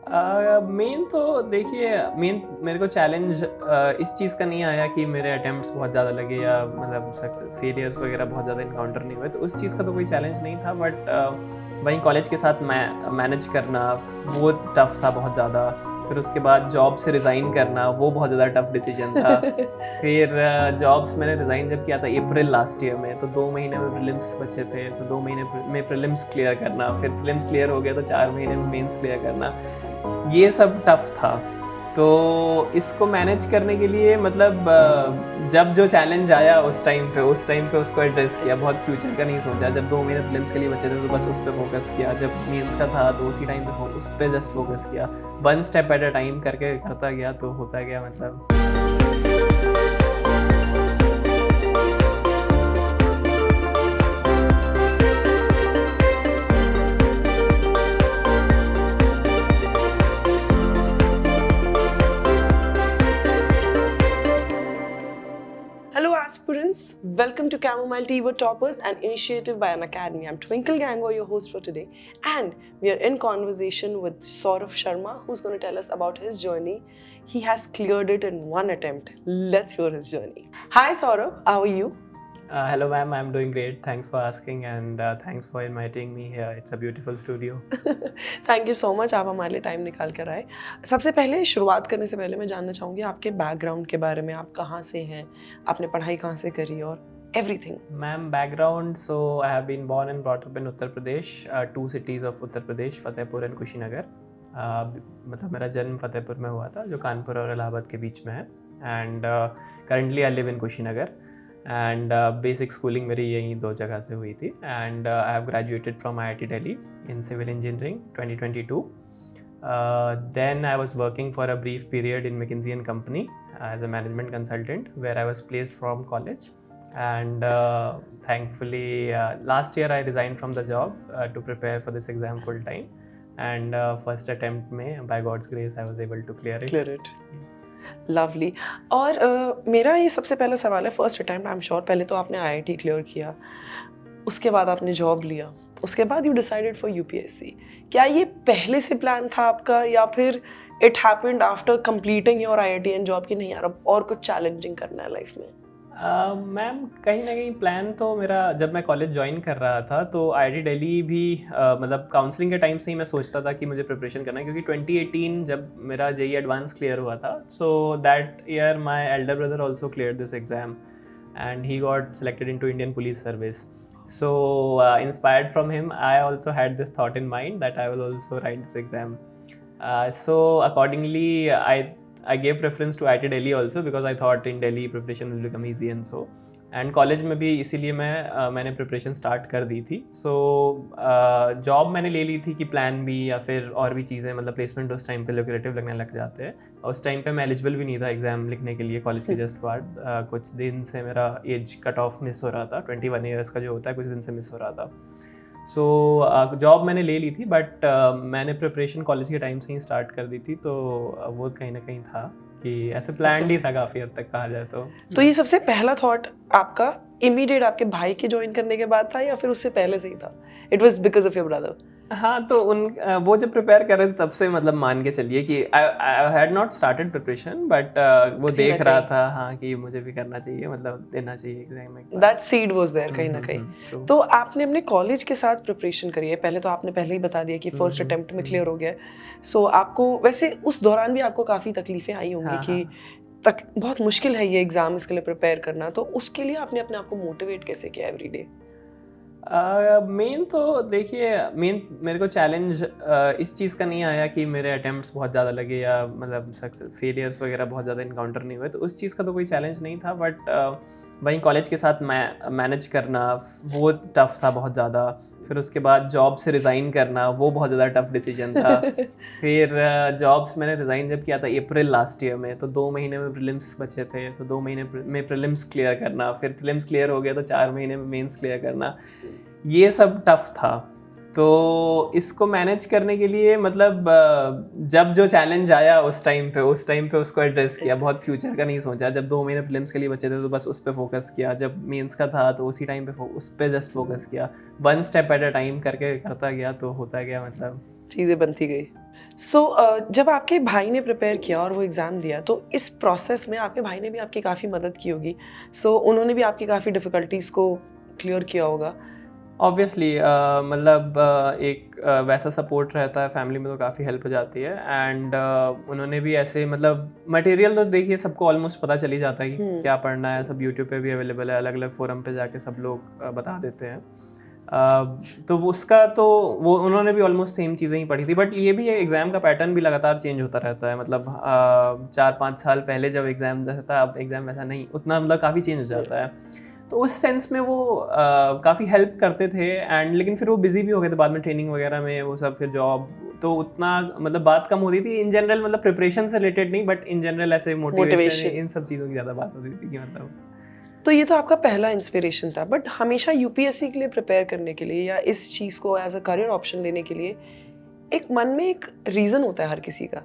Main तो देखिए, main मेरे को चैलेंज इस चीज़ का नहीं आया कि मेरे अटेम्प्ट्स बहुत ज़्यादा लगे या मतलब सक्सेस फेलियर्स वगैरह बहुत ज़्यादा इनकाउंटर नहीं हुए, तो उस चीज़ का तो कोई चैलेंज नहीं था। बट वहीं कॉलेज के साथ मैनेज करना वो टफ था बहुत ज़्यादा। फिर उसके बाद जॉब से रिज़ाइन करना वो बहुत ज़्यादा टफ डिसीजन था। फिर जॉब्स मैंने रिज़ाइन जब किया था अप्रैल लास्ट ईयर में, तो 2 महीने में प्रीलिम्स बचे थे, तो 2 महीने में प्रीलिम्स क्लियर करना, फिर प्रीलिम्स क्लियर हो गया तो 4 महीने में मेंस क्लियर करना, ये सब टफ था। तो इसको मैनेज करने के लिए मतलब जब जो चैलेंज आया उस टाइम पे उसको एड्रेस किया, बहुत फ्यूचर का नहीं सोचा। जब 2 महीने प्रीलिम्स के लिए बचे थे तो बस उस पे फोकस किया, जब मेंस का था तो उसी टाइम पे उस पे जस्ट फोकस किया, one step at a time करके करता गया तो होता गया मतलब। Hello, aspirants. Welcome to Chamomile Tea with Toppers, an initiative by an academy. I'm Twinkle Gango, your host for today, and we are in conversation with Saurav Sharma, who's going to tell us about his journey. He has cleared it in one attempt. Let's hear his journey. Hi, Saurav. How are you? Hello ma'am, I'm doing great. Thanks for asking and thanks for inviting me here. It's a beautiful studio. Thank you so much, आप हमारे लिए time निकाल कर आए। सबसे पहले शुरुआत करने से पहले मैं जानना चाहूँगी आपके बैकग्राउंड के बारे में। आप कहाँ से हैं, आपने पढ़ाई कहाँ से करी और everything. Ma'am, background. So I have been born and brought up in Uttar Pradesh, two cities of Uttar Pradesh, Fatehpur and Kushinagar. मतलब मेरा जन्म फतेहपुर में हुआ था, जो कानपुर और इलाहाबाद के बीच में है। And currently I live in Kushinagar and basic schooling मेरी यही दो जगह से हुई थी। And I have graduated from IIT Delhi in civil engineering 2022. Then I was working for a brief period in McKinsey & Company as a management consultant, where I was placed from college. And thankfully, last year I resigned from the job to prepare for this exam full time. And first attempt में, by God's grace, I was able to clear it. Clear it. Yes. Lovely. और मेरा ये सबसे पहला सवाल है, first attempt, I am sure पहले तो आपने IIT क्लियर किया, उसके बाद आपने जॉब लिया, उसके बाद यू डिसाइडेड फॉर UPSC। क्या ये पहले से प्लान था आपका या फिर it happened after completing your IIT and job की नहीं यार अब और कुछ चैलेंजिंग करना है लाइफ में? मैम, कहीं ना कहीं प्लान तो मेरा, जब मैं कॉलेज ज्वाइन कर रहा था तो IIT दिल्ली भी मतलब काउंसलिंग के टाइम से ही मैं सोचता था कि मुझे प्रिपरेशन करना है, क्योंकि 2018 जब मेरा JEE एडवांस क्लियर हुआ था, so that year my Elder brother also clear this exam and he got selected into Indian police service. So inspired from him, I also had this thought in mind that I will also write this exam. So accordingly, I gave preference to IIT Delhi also, because I thought in Delhi preparation will become easy and so. And college में भी इसीलिए मैंने preparation start कर दी थी. So job मैंने ले ली थी कि प्लान बी या फिर और भी चीज़ें, मतलब प्लेसमेंट उस टाइम पे लुक्रेटिव लगने लग जाते हैं. उस टाइम पे मैं एलिजिबल भी नहीं था एग्ज़ाम लिखने के लिए कॉलेज के जस्ट बाद. कुछ दिन से मेरा एज कट ऑफ मिस हो रहा था, 21 ईयर्स का जो होता है कुछ दिन से मिस हो रहा था. सो जॉब मैंने ले ली थी, बट मैंने प्रिपरेशन कॉलेज के टाइम से ही स्टार्ट कर दी थी, तो वो कहीं ना कहीं था कि ऐसे प्लान ही था काफ़ी हद तक कहा जाए तो ये सबसे पहला थॉट आपका इमीडिएट आपके भाई के ज्वाइन करने के बाद था या फिर उससे पहले से ही था? It was because of your brother? हाँ, तो वो जब प्रिपेयर कर रहे थे तब से, मतलब मान के चलिए कि I had not started preparation, but वो देख रहा था हाँ कि मुझे भी करना चाहिए, मतलब देना चाहिए एग्जाम में. दैट सीड वाज देयर कहीं ना कहीं. तो आपने अपने कॉलेज के साथ प्रिपरेशन करी है, पहले तो आपने पहले ही बता दिया कि फर्स्ट अटेम्प्ट में क्लियर हो गया. सो आपको वैसे उस दौरान भी आपको काफ़ी तकलीफें आई होंगी कि बहुत मुश्किल है ये एग्जाम, इसके लिए प्रिपेयर करना, तो उसके लिए आपने अपने आप को मोटिवेट कैसे किया एवरी डे? मेन तो देखिए, मेरे को चैलेंज इस चीज़ का नहीं आया कि मेरे अटेम्प्ट्स बहुत ज़्यादा लगे या मतलब सक्सेस फेलियर्स वगैरह बहुत ज़्यादा इनकाउंटर नहीं हुए, तो उस चीज़ का तो कोई चैलेंज नहीं था. बट वहीं कॉलेज के साथ मैनेज करना वो टफ था बहुत ज़्यादा. फिर उसके बाद जॉब से रिज़ाइन करना वो बहुत ज़्यादा टफ डिसीजन था. फिर जॉब्स मैंने रिज़ाइन जब किया था अप्रैल लास्ट ईयर में, तो 2 महीने में प्रीलिम्स बचे थे, तो 2 महीने में प्रीलिम्स क्लियर करना, फिर प्रीलिम्स क्लियर हो गया तो 4 महीने में मेंस क्लियर करना, ये सब टफ था. तो इसको मैनेज करने के लिए मतलब जब जो चैलेंज आया उस टाइम पे उसको एड्रेस किया, बहुत फ्यूचर का नहीं सोचा. जब 2 महीने फिल्म्स के लिए बचे थे तो बस उस पर फोकस किया, जब मेंस का था तो उसी टाइम पे उस पर जस्ट फोकस किया, one step at a time करके करता गया तो होता गया मतलब. चीज़ें बनती गई। सो जब आपके भाई ने प्रिपेयर किया और वो एग्ज़ाम दिया, तो इस प्रोसेस में आपके भाई ने भी आपकी काफ़ी मदद की होगी। सो उन्होंने भी आपकी काफ़ी डिफ़िकल्टीज़ को क्लियर किया होगा। ऑब्वियसली मतलब एक वैसा सपोर्ट रहता है फैमिली में तो काफ़ी हेल्प हो जाती है। एंड उन्होंने भी ऐसे मतलब मटेरियल तो देखिए सबको ऑलमोस्ट पता चल ही जाता है कि क्या पढ़ना है, सब यूट्यूब पे भी अवेलेबल है, अलग अलग फोरम पे जाके सब लोग बता देते हैं। तो उसका तो वो उन्होंने भी ऑलमोस्ट सेम चीज़ें ही पढ़ी थी, बट ये भी है एग्ज़ाम का पैटर्न भी लगातार चेंज होता रहता है। मतलब 4-5 साल पहले जब एग्ज़ाम जैसा था, अब एग्ज़ाम वैसा नहीं, उतना मतलब काफ़ी चेंज हो जाता है। तो उस सेंस में वो काफ़ी हेल्प करते थे। एंड लेकिन फिर वो बिज़ी भी हो गए थे बाद में ट्रेनिंग वगैरह में, वो सब फिर जॉब, तो उतना मतलब बात कम होती थी इन जनरल, मतलब प्रिपरेशन से रिलेटेड नहीं, बट इन जनरल ऐसे मोटिवेशन इन सब चीज़ों की ज़्यादा बात होती थी कि मतलब। तो ये तो आपका पहला इंस्पिरेशन था, बट हमेशा यूपीएससी के लिए प्रिपेयर करने के लिए या इस चीज़ को एज अ करियर ऑप्शन लेने के लिए एक मन में एक रीज़न होता है हर किसी का।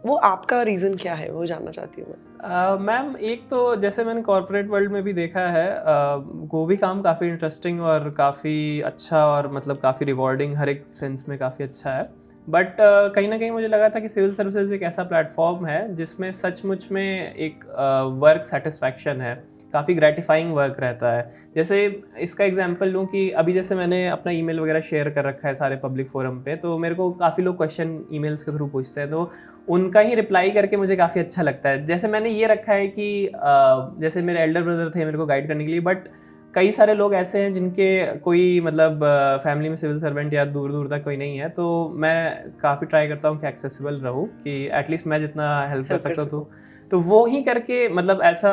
वो आपका रीज़न क्या है, वो जानना चाहती हूँ मैं। मैम एक तो जैसे मैंने कॉर्पोरेट वर्ल्ड में भी देखा है, वो भी काम काफ़ी इंटरेस्टिंग और काफ़ी अच्छा और मतलब काफ़ी रिवॉर्डिंग हर एक सेंस में काफ़ी अच्छा है। बट कहीं ना कहीं मुझे लगा था कि सिविल सर्विसेज एक ऐसा प्लेटफॉर्म है जिसमें सचमुच में एक वर्क सेटिस्फैक्शन है, काफ़ी ग्रेटिफाइंग वर्क रहता है। जैसे इसका एग्जांपल लूँ कि अभी जैसे मैंने अपना ईमेल वगैरह शेयर कर रखा है सारे पब्लिक फोरम पे, तो मेरे को काफ़ी लोग क्वेश्चन ईमेल्स के थ्रू पूछते हैं, तो उनका ही रिप्लाई करके मुझे काफ़ी अच्छा लगता है। जैसे मैंने ये रखा है कि जैसे मेरे एल्डर ब्रदर थे मेरे को गाइड करने के लिए, बट कई सारे लोग ऐसे हैं जिनके कोई मतलब फैमिली में सिविल सर्वेंट या दूर दूर तक कोई नहीं है, तो मैं काफ़ी ट्राई करता हूँ कि एक्सेसिबल रहूँ, कि एटलीस्ट मैं जितना हेल्प कर सकता हूँ तो वो ही करके, मतलब ऐसा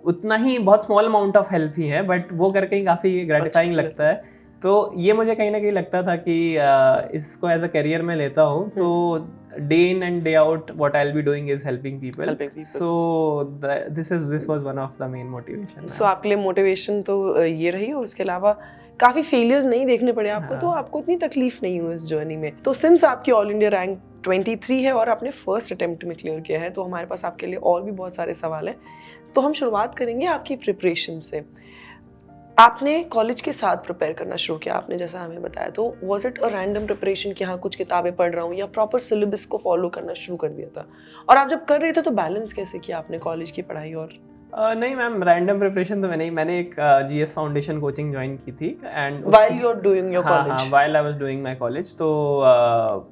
उतना ही बहुत स्मॉल अमाउंट ऑफ हेल्प ही है, बट वो करके ही काफ़ी ग्रेटिफाइंग लगता है। तो ये मुझे कहीं ना कहीं लगता था कि इसको एज अ करियर में लेता हूँ, तो day in and day out what I will be doing is helping people. So this was one of the main motivation. So आपके लिए मोटिवेशन तो ये रही, और उसके अलावा काफ़ी फेलियर्स नहीं देखने पड़े आपको, तो आपको इतनी तकलीफ नहीं हुई इस जर्नी में। तो सिंस आपकी ऑल इंडिया रैंक 23 है और आपने फर्स्ट अटेम्प्ट में क्लियर किया है, तो हमारे पास आपके लिए और भी बहुत सारे सवाल हैं। तो हम शुरुआत करेंगे आपकी प्रिपरेशन से। आपने कॉलेज के साथ प्रिपेयर करना शुरू किया, आपने जैसा हमें बताया, तो was it a random preparation कि हाँ कुछ किताबें पढ़ रहा हूँ, या प्रॉपर सिलेबस को फॉलो करना शुरू कर दिया था? और आप जब कर रहे थे तो बैलेंस कैसे किया आपने कॉलेज की पढ़ाई और? नहीं मैम, रैंडम प्रिपरेशन तो मैंने एक जीएस फाउंडेशन कोचिंग ज्वाइन की थी। And while you are doing your college? हाँ, while I was doing my college. तो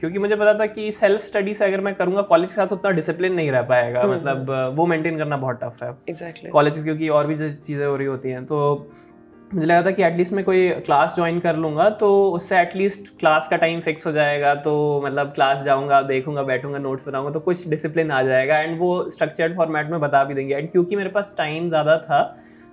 क्योंकि मुझे पता था कि सेल्फ स्टडी से अगर मैं करूँगा कॉलेज के साथ उतना डिसिप्लिन नहीं रह पाएगा, मतलब वो मेंटेन करना बहुत टफ है एग्जैक्टली कॉलेज, क्योंकि और भी जैसी चीज़ें हो रही होती हैं। तो मुझे लगा था कि एटलीस्ट मैं कोई क्लास ज्वाइन कर लूँगा तो उससे एटलीस्ट क्लास का टाइम फिक्स हो जाएगा, तो मतलब क्लास जाऊँगा, देखूँगा, बैठूँगा, नोट्स बनाऊँगा, तो कुछ डिसिप्लिन आ जाएगा एंड वो स्ट्रक्चर्ड फॉर्मेट में बता भी देंगे। एंड क्योंकि मेरे पास टाइम ज़्यादा था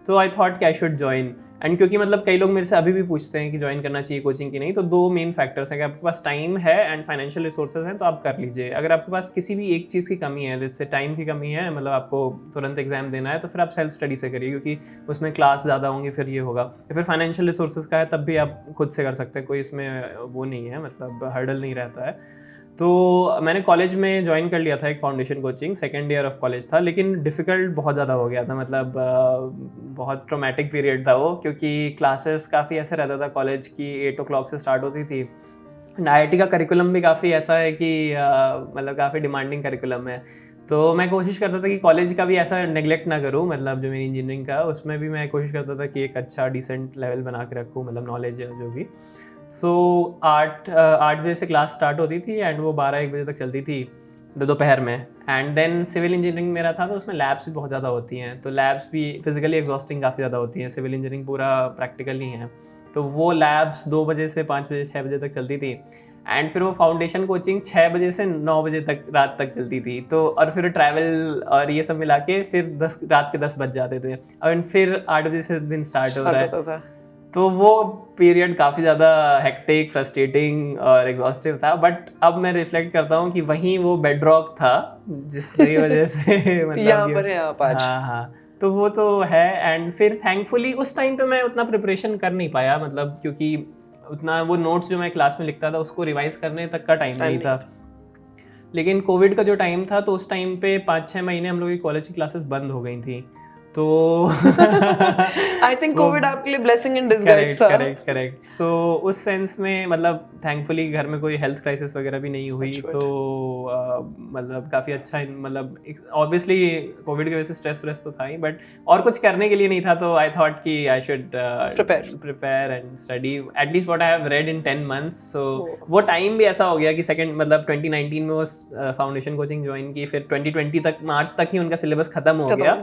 तो आई थॉट कि आई शुड ज्वाइन। एंड क्योंकि मतलब कई लोग मेरे से अभी भी पूछते हैं कि ज्वाइन करना चाहिए कोचिंग की नहीं, तो दो मेन फैक्टर्स हैं कि आपके पास टाइम है एंड फाइनेंशियल रिसोर्सेज हैं तो आप कर लीजिए। अगर आपके पास किसी भी एक चीज़ की कमी है, जैसे टाइम की कमी है, मतलब आपको तुरंत एग्जाम देना है, तो फिर आप सेल्फ स्टडी से करिए, क्योंकि उसमें क्लास ज़्यादा होंगी, फिर ये होगा। या फिर फाइनेंशियल रिसोर्सेज का है तब भी आप खुद से कर सकते हैं, कोई इसमें वो नहीं है, मतलब हर्डल नहीं रहता है। तो मैंने कॉलेज में ज्वाइन कर लिया था एक foundation coaching, second year of college था, लेकिन डिफ़िकल्ट बहुत ज़्यादा हो गया था, मतलब बहुत ट्रॉमेटिक पीरियड था वो, क्योंकि क्लासेस काफ़ी ऐसे रहता था कॉलेज की 8 o'clock से स्टार्ट होती थी। IIT का करिकुलम भी काफ़ी ऐसा है कि मतलब काफ़ी डिमांडिंग करिकुलम है। तो मैं कोशिश करता था कि कॉलेज का भी ऐसा नेगलेक्ट ना करूँ, मतलब जो मेरी इंजीनियरिंग का उसमें भी मैं कोशिश करता था कि एक अच्छा डिसेंट लेवल बना के रखूँ, मतलब नॉलेज है जो भी। सो 8 बजे से क्लास स्टार्ट होती थी एंड वो 12-1 बजे तक चलती थी दोपहर में। एंड देन सिविल इंजीनियरिंग मेरा था तो उसमें लैब्स भी बहुत ज़्यादा होती हैं, तो लैब्स भी फिजिकली एग्जॉस्टिंग काफ़ी ज़्यादा होती हैं, सिविल इंजीनियरिंग पूरा प्रैक्टिकल नहीं है। तो वो लैब्स 2 बजे से 5 बजे 6 बजे तक चलती थी। एंड फिर वो फाउंडेशन कोचिंग 6 बजे से 9 बजे तक रात तक चलती थी। तो और फिर ट्रैवल और ये सब मिला के फिर रात के 10 बज जाते थे, और फिर 8 बजे से दिन स्टार्ट हो रहा है। तो वो पीरियड काफ़ी ज़्यादा हेक्टिक, फ्रस्ट्रेटिंग और एग्जॉस्टिव था। बट अब मैं रिफ्लेक्ट करता हूँ कि वहीं वो बेडरॉक था जिसकी वजह से मतलब यहाँ पर है आप आज। हाँ, तो वो तो है। एंड फिर थैंकफुली उस टाइम पे मैं उतना प्रिपरेशन कर नहीं पाया, मतलब क्योंकि उतना वो नोट्स जो मैं क्लास में लिखता था उसको रिवाइज करने तक का टाइम नहीं था। लेकिन कोविड का जो टाइम था तो उस टाइम पे 5-6 महीने हम लोग की कॉलेज की क्लासेस बंद हो गई थी, तो आई थिंक कोविड आपके लिए ब्लेसिंग इन डिस्गाइज था। करेक्ट। सो उस सेंस में मतलब थैंकफुली घर में कोई हेल्थ क्राइसिस वगैरह भी नहीं हुई, तो मतलब काफ़ी अच्छा, मतलब ऑब्वियसली कोविड की वजह से स्ट्रेस तो था ही, बट और कुछ करने के लिए नहीं था, तो आई थॉट कि I should prepare and study at least what I have read in 10 months। सो वो टाइम भी ऐसा हो गया कि सेकंड मतलब 2019 में वो फाउंडेशन कोचिंग ज्वाइन की, फिर 2020 तक मार्च तक ही उनका सिलेबस खत्म हो गया,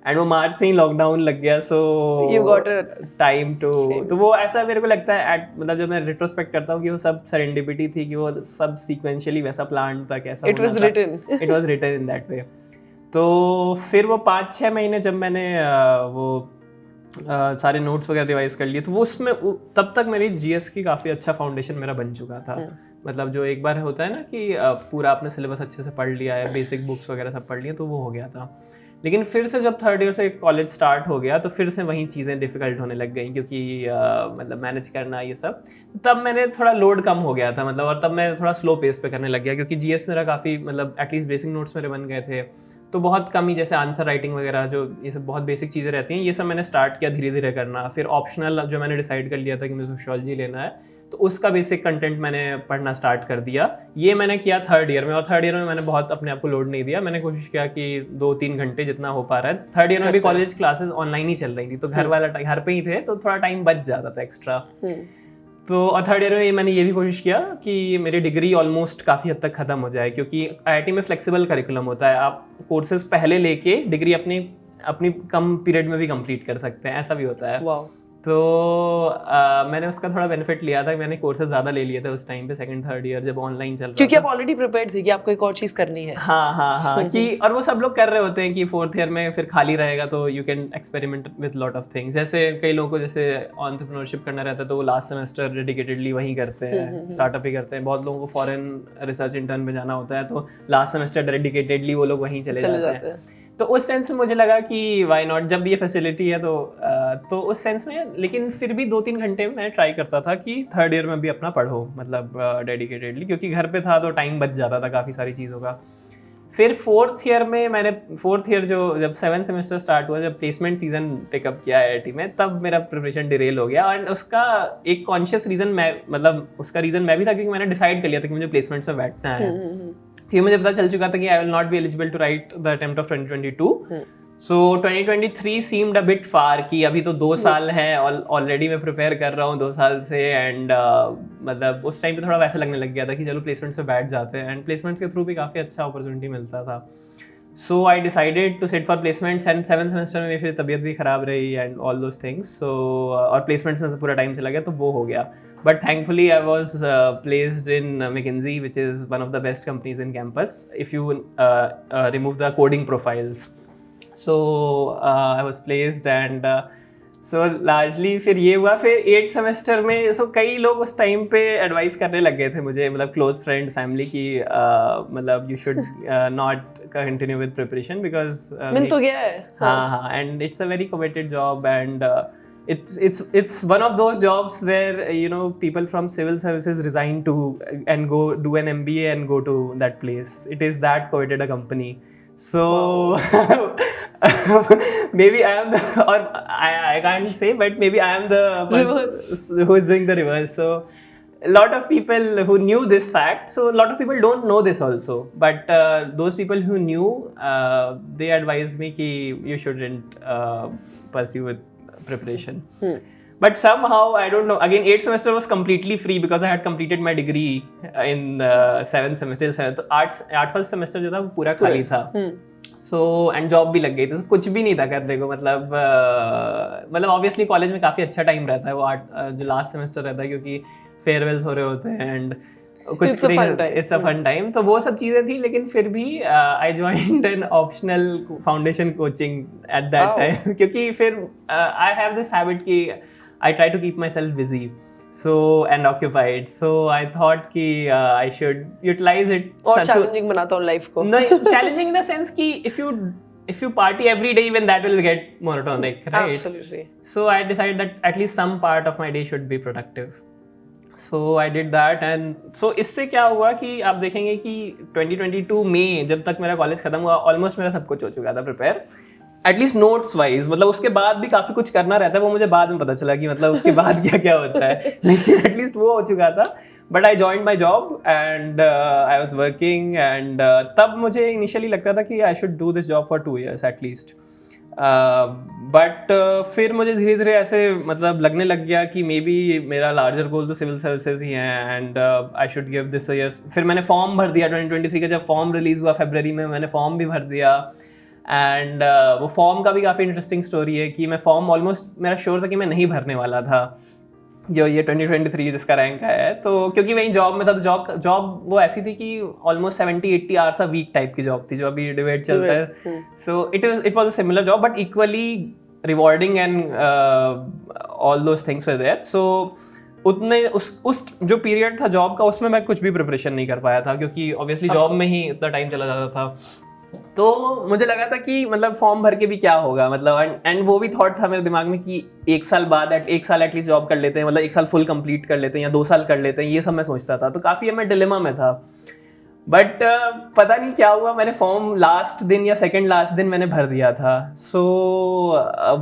एंड वो मार्च से ही लॉकडाउन लग गया। So you got a time to, तो वो ऐसा मेरे को लगता है मतलब जब मैं रिट्रोस्पेक्ट करता हूँ कि वो सब सेरेंडिपिटी थी, कि वो सब सीक्वेंशियली वैसा प्लान था, कैसा it was written in that way. तो फिर वो 5-6 महीने जब मैंने वो सारे नोट्स वगैरह रिवाइज कर लिए, तो वो उसमें तब तक मेरी जीएस की काफ़ी अच्छा फाउंडेशन मेरा बन चुका था। मतलब जो एक बार होता है ना कि पूरा आपने सिलेबस अच्छे से पढ़ लिया है, बेसिक बुक्स वगैरह सब पढ़ लिया, तो वो हो गया था। लेकिन फिर से जब थर्ड ईयर से कॉलेज स्टार्ट हो गया, तो फिर से वही चीज़ें डिफ़िकल्ट होने लग गई, क्योंकि मतलब मैनेज करना ये सब, तब मैंने थोड़ा लोड कम हो गया था, मतलब, और तब मैं थोड़ा स्लो पेस पे करने लग गया, क्योंकि जीएस मेरा काफ़ी मतलब एटलीस्ट बेसिक नोट्स मेरे बन गए थे, तो बहुत कम ही, जैसे आंसर राइटिंग वगैरह जो ये सब बहुत बेसिक चीज़ें रहती हैं, ये सब मैंने स्टार्ट किया धीरे धीरे करना। फिर ऑप्शनल जो मैंने डिसाइड कर लिया था कि मुझे सोशियोलॉजी लेना है, तो उसका बेसिक कंटेंट मैंने पढ़ना स्टार्ट कर दिया। ये मैंने किया थर्ड ईयर में, और थर्ड ईयर में मैंने बहुत अपने आप को लोड नहीं दिया, मैंने कोशिश किया कि 2-3 घंटे जितना हो पा रहा है। थर्ड ईयर में भी कॉलेज क्लासेस ऑनलाइन ही चल रही थी, तो घर पे ही थे, तो थोड़ा टाइम बच जाता था एक्स्ट्रा। तो और थर्ड ईयर में मैंने ये भी कोशिश किया कि मेरी डिग्री ऑलमोस्ट काफ़ी हद तक ख़त्म हो जाए, क्योंकि आईआईटी में फ्लेक्सिबल करिकुलम होता है, आप कोर्सेज पहले लेके डिग्री अपनी कम पीरियड में भी कंप्लीट कर सकते हैं, ऐसा भी होता है। वाओ। तो मैंने उसका थोड़ा बेनिफिट लिया था, मैंने कोर्सेज ज़्यादा ले लिए थे उस टाइम पे, सेकंड थर्ड ईयर जब ऑनलाइन चल रहा था, क्योंकि आप ऑलरेडी प्रिपेयर्ड थे कि आपको एक और चीज़ करनी है। हाँ कि, और वो सब लोग कर रहे होते हैं कि फोर्थ ईयर में फिर खाली रहेगा तो you can experiment with lot of things. जैसे कई लोगों को जैसे एंटरप्रेन्योरशिप करना रहता है, तो वो लास्ट सेमेस्टर डेडिकेटेडली वही करते हैं, स्टार्टअप ही करते हैं। बहुत लोगों को फॉरेन रिसर्च इंटर्न में जाना होता है, तो लास्ट सेमेस्टर डेडिकेटेडली वो लोग वहीं चले जाते हैं। तो उस सेंस में मुझे लगा कि वाई नॉट, जब ये फैसिलिटी है तो उस सेंस में। लेकिन फिर भी 2-3 घंटे मैं ट्राई करता था कि थर्ड ईयर में भी अपना पढ़ो, मतलब डेडिकेटेडली, क्योंकि घर पे था तो टाइम बच जाता था काफ़ी सारी चीज़ों का। फिर फोर्थ ईयर जो जब 7th सेमेस्टर स्टार्ट हुआ, जब प्लेसमेंट सीजन पिकअप किया आईआईटी में, तब मेरा प्रिपरेशन डिरेल हो गया। और उसका एक कॉन्शियस रीज़न उसका रीज़न मैं भी था, क्योंकि मैंने डिसाइड कर लिया था कि मुझे प्लेसमेंट्स में बैठना है। फिर मुझे पता चल चुका था कि I will not be eligible to write the attempt of 2022। So 2023 seemed a bit far, कि अभी तो 2 साल है, ऑलरेडी मैं प्रिपेयर कर रहा हूँ 2 साल से, एंड मतलब उस टाइम पे थोड़ा वैसे लगने लग गया था कि चलो प्लेसमेंट्स में बैठ जाते हैं, एंड प्लेसमेंट्स के थ्रू भी काफ़ी अच्छा अपॉर्चुनिटी मिलता था। So I decided to sit for placements, and 7th semester में फिर तबीयत भी ख़राब रही and all those things. So और प्लेसमेंट्स में पूरा टाइम चला गया, तो वो हो गया। But thankfully, I was placed in McKinsey, which is one of the best companies in campus, if you remove the coding profiles. So I was placed, and so largely फिर ये हुआ। फिर 8th सेमेस्टर में कई लोग उस time पे advice करने लग गए थे मुझे, मतलब क्लोज फ्रेंड, फैमिली की, मतलब you should not continue with preparation because मिल तो गया है। हाँ, and it's a very committed job, and it's one of those jobs where people from civil services resign to and go do an MBA and go to that place. It is that coveted a company. So maybe I am or I can't say, but maybe I am the person who is doing the reverse. So a lot of people who knew this fact, so a lot of people don't know this also, but those people who knew, they advised me ki you shouldn't pursue with preparation. But somehow, I don't know, again 8th semester was completely free because I had completed my degree in 7th semester, 7th. 8th semester जो था वो पूरा खाली था, so and job भी लग गई थी, तो कुछ भी नहीं था करने को। मतलब obviously कॉलेज में काफ़ी अच्छा टाइम रहता है, वो जो लास्ट सेमेस्टर रहता है, क्योंकि फेयरवेल्स हो रहे होते हैं, and it's a fun time, तो वो सब चीज़ें थी। लेकिन फिर भी I joined an optional foundation coaching at that time, क्योंकि फिर आई हैव दिस हैबिट कि I try to keep myself busy and occupied, so I thought कि I should utilize it और challenging बनाता हूँ life को। No, challenging in the sense कि if you party every day, even that will get monotonic, right? Absolutely. So I decided that at least some part of my day should be productive. So I did that, and so इससे क्या हुआ कि आप देखेंगे कि 2022 में जब तक मेरा कॉलेज खत्म हुआ, ऑलमोस्ट मेरा सब कुछ हो चुका था प्रिपेयर, एटलीस्ट नोट्स वाइज, मतलब उसके बाद भी काफ़ी कुछ करना रहता है, वो मुझे बाद में पता चला कि मतलब उसके बाद क्या क्या होता है, लेकिन एटलीस्ट वो हो चुका था. But I joined my job and I was working and तब मुझे इनिशियली लगता था कि I should do this job for 2 years at least. But फिर मुझे धीरे धीरे ऐसे मतलब लगने लग गया कि मे बी मेरा लार्जर गोल तो सिविल सर्विसेज ही है and I should give this years. फिर मैंने फॉर्म भर दिया 2023 का, जब फॉर्म रिलीज़ हुआ फरवरी में, मैंने फॉर्म भी भर दिया. एंड वो फॉर्म का भी काफ़ी इंटरेस्टिंग स्टोरी है कि मैं फॉर्म ऑलमोस्ट मेरा श्योर था कि मैं नहीं भरने वाला था जो ये 2023 जिसका रैंक है. तो क्योंकि वही जॉब में था, तो जॉब वो ऐसी थी कि almost 70-80 hours a week type की जॉब थी, जो अभी डिबेट चलता है. So it was a similar job but equally rewarding and all those things were there. So उतने उस जो पीरियड था जॉब का, उसमें मैं कुछ भी प्रिपरेशन नहीं कर पाया था, क्योंकि ऑब्वियसली जॉब में ही इतना टाइम चला जाता था. तो मुझे लगा था कि मतलब फॉर्म भर के भी क्या होगा, मतलब एंड वो भी थॉट था मेरे दिमाग में कि 1 साल बाद 1 साल एटलीस्ट जॉब कर लेते हैं, मतलब 1 साल फुल कंप्लीट कर लेते हैं या 2 साल कर लेते हैं, ये सब मैं सोचता था. तो काफ़ी मैं डिलेमा में था. बट पता नहीं क्या हुआ, मैंने फॉर्म लास्ट दिन या सेकंड लास्ट दिन मैंने भर दिया था. सो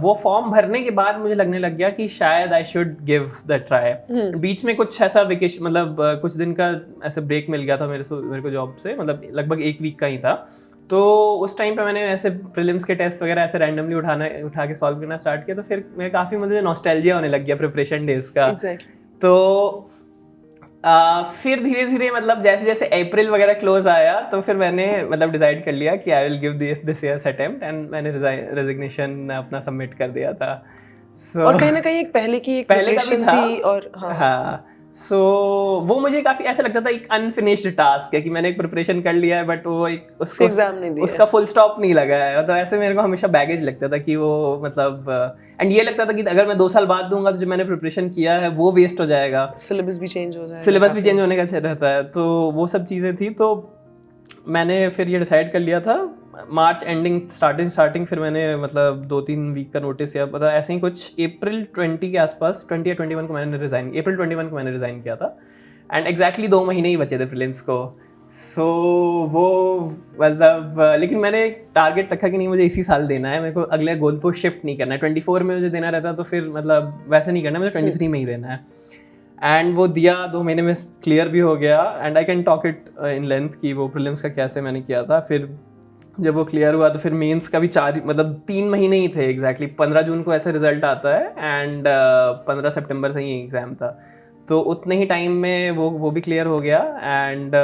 वो फॉर्म भरने के बाद मुझे लगने लग गया कि शायद I should give the try. बीच में कुछ ऐसा वेकेशन, मतलब कुछ दिन का ऐसे ब्रेक मिल गया था मेरे को जॉब से, मतलब लगभग 1 वीक का ही था. तो उस टाइम पे मैंने ऐसे प्रीलिम्स के टेस्ट वगैरह ऐसे रैंडमली उठा के सॉल्व करना स्टार्ट किया. तो फिर मैं काफ़ी मुझे नॉस्टैल्जिया होने लग गया प्रिपरेशन डेज का. तो फिर धीरे धीरे मतलब जैसे जैसे अप्रैल वगैरह क्लोज आया, तो फिर मैंने मतलब डिसाइड कर लिया कि I will give this years attempt and मैंने रेजिग्नेशन अपना सबमिट कर दिया था. और कहीं ना कहीं एक पहले का भी था. थी और हाँ. सो वो मुझे काफी ऐसा लगता था एक अनफिनिश्ड टास्क है कि मैंने एक प्रिपरेशन कर लिया है बट वो एक उसका फुल स्टॉप नहीं लगा है. तो ऐसे मेरे को हमेशा बैगेज लगता था कि वो मतलब एंड ये लगता था कि अगर मैं 2 साल बाद दूंगा तो जो मैंने प्रिपरेशन किया है वो वेस्ट हो जाएगा, सिलेबस भी चेंज होने का रहता है. तो वो सब चीज़ें थी. तो मैंने फिर ये डिसाइड कर लिया था मार्च एंडिंग स्टार्टिंग फिर मैंने मतलब 2-3 वीक का नोटिस या पता ऐसे ही कुछ अप्रैल 20 के आसपास 20 या 21 को मैंने अप्रैल 21 को मैंने रिज़ाइन किया था. एंड एग्जैक्टली 2 महीने ही बचे थे प्रीलिम्स को. सो वो मतलब लेकिन मैंने टारगेट रखा कि नहीं मुझे इसी साल देना है, मेरे को अगले गोल पोस्ट शिफ्ट नहीं करना है. 24 में मुझे देना रहता तो फिर मतलब वैसे नहीं करना, मुझे 23 में ही देना है. एंड वो दिया, 2 महीने में क्लियर भी हो गया. And I can talk it in length कि वो प्रीलिम्स का कैसे मैंने किया था. फिर जब वो क्लियर हुआ तो फिर मेंस का भी 3 महीने ही थे एग्जैक्टली. 15 जून को ऐसे रिजल्ट आता है एंड 15 सितंबर से ही एग्ज़ाम था. तो उतने ही टाइम में वो भी क्लियर हो गया. एंड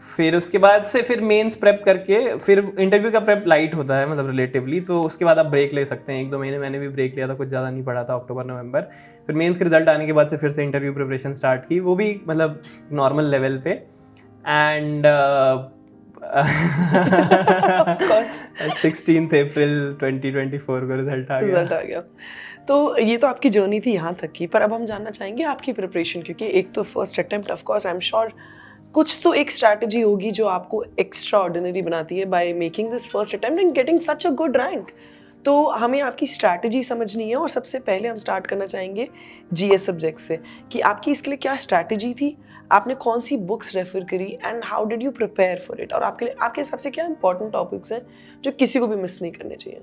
फिर उसके बाद से फिर मेंस प्रेप करके फिर इंटरव्यू का प्रेप लाइट होता है मतलब रिलेटिवली, तो उसके बाद आप ब्रेक ले सकते हैं. 1-2 महीने मैंने भी ब्रेक लिया था, कुछ ज़्यादा नहीं पढ़ा था अक्टूबर नवंबर. फिर मेंस के रिजल्ट आने के बाद से फिर से इंटरव्यू प्रिपरेशन स्टार्ट की, वो भी मतलब नॉर्मल लेवल पे. एंड 16 अप्रैल 2024 को रिजल्ट आ गया. तो ये तो आपकी जर्नी थी यहाँ तक की, पर अब हम जानना चाहेंगे आपकी प्रिपरेशन, क्योंकि एक तो first attempt of course I am sure कुछ तो एक स्ट्रैटेजी होगी जो आपको एक्स्ट्रा ऑर्डिनरी बनाती है by making this first attempt and getting such a good rank. तो हमें आपकी स्ट्रैटेजी समझनी है और सबसे पहले हम स्टार्ट करना चाहेंगे जीएस सब्जेक्ट से कि आपकी इसके लिए क्या स्ट्रैटेजी थी, आपने कौन सी बुक्स रेफर करी and how did you prepare for it, और आपके हिसाब से क्या इंपॉर्टेंट टॉपिक्स हैं जो किसी को भी मिस नहीं करने चाहिए.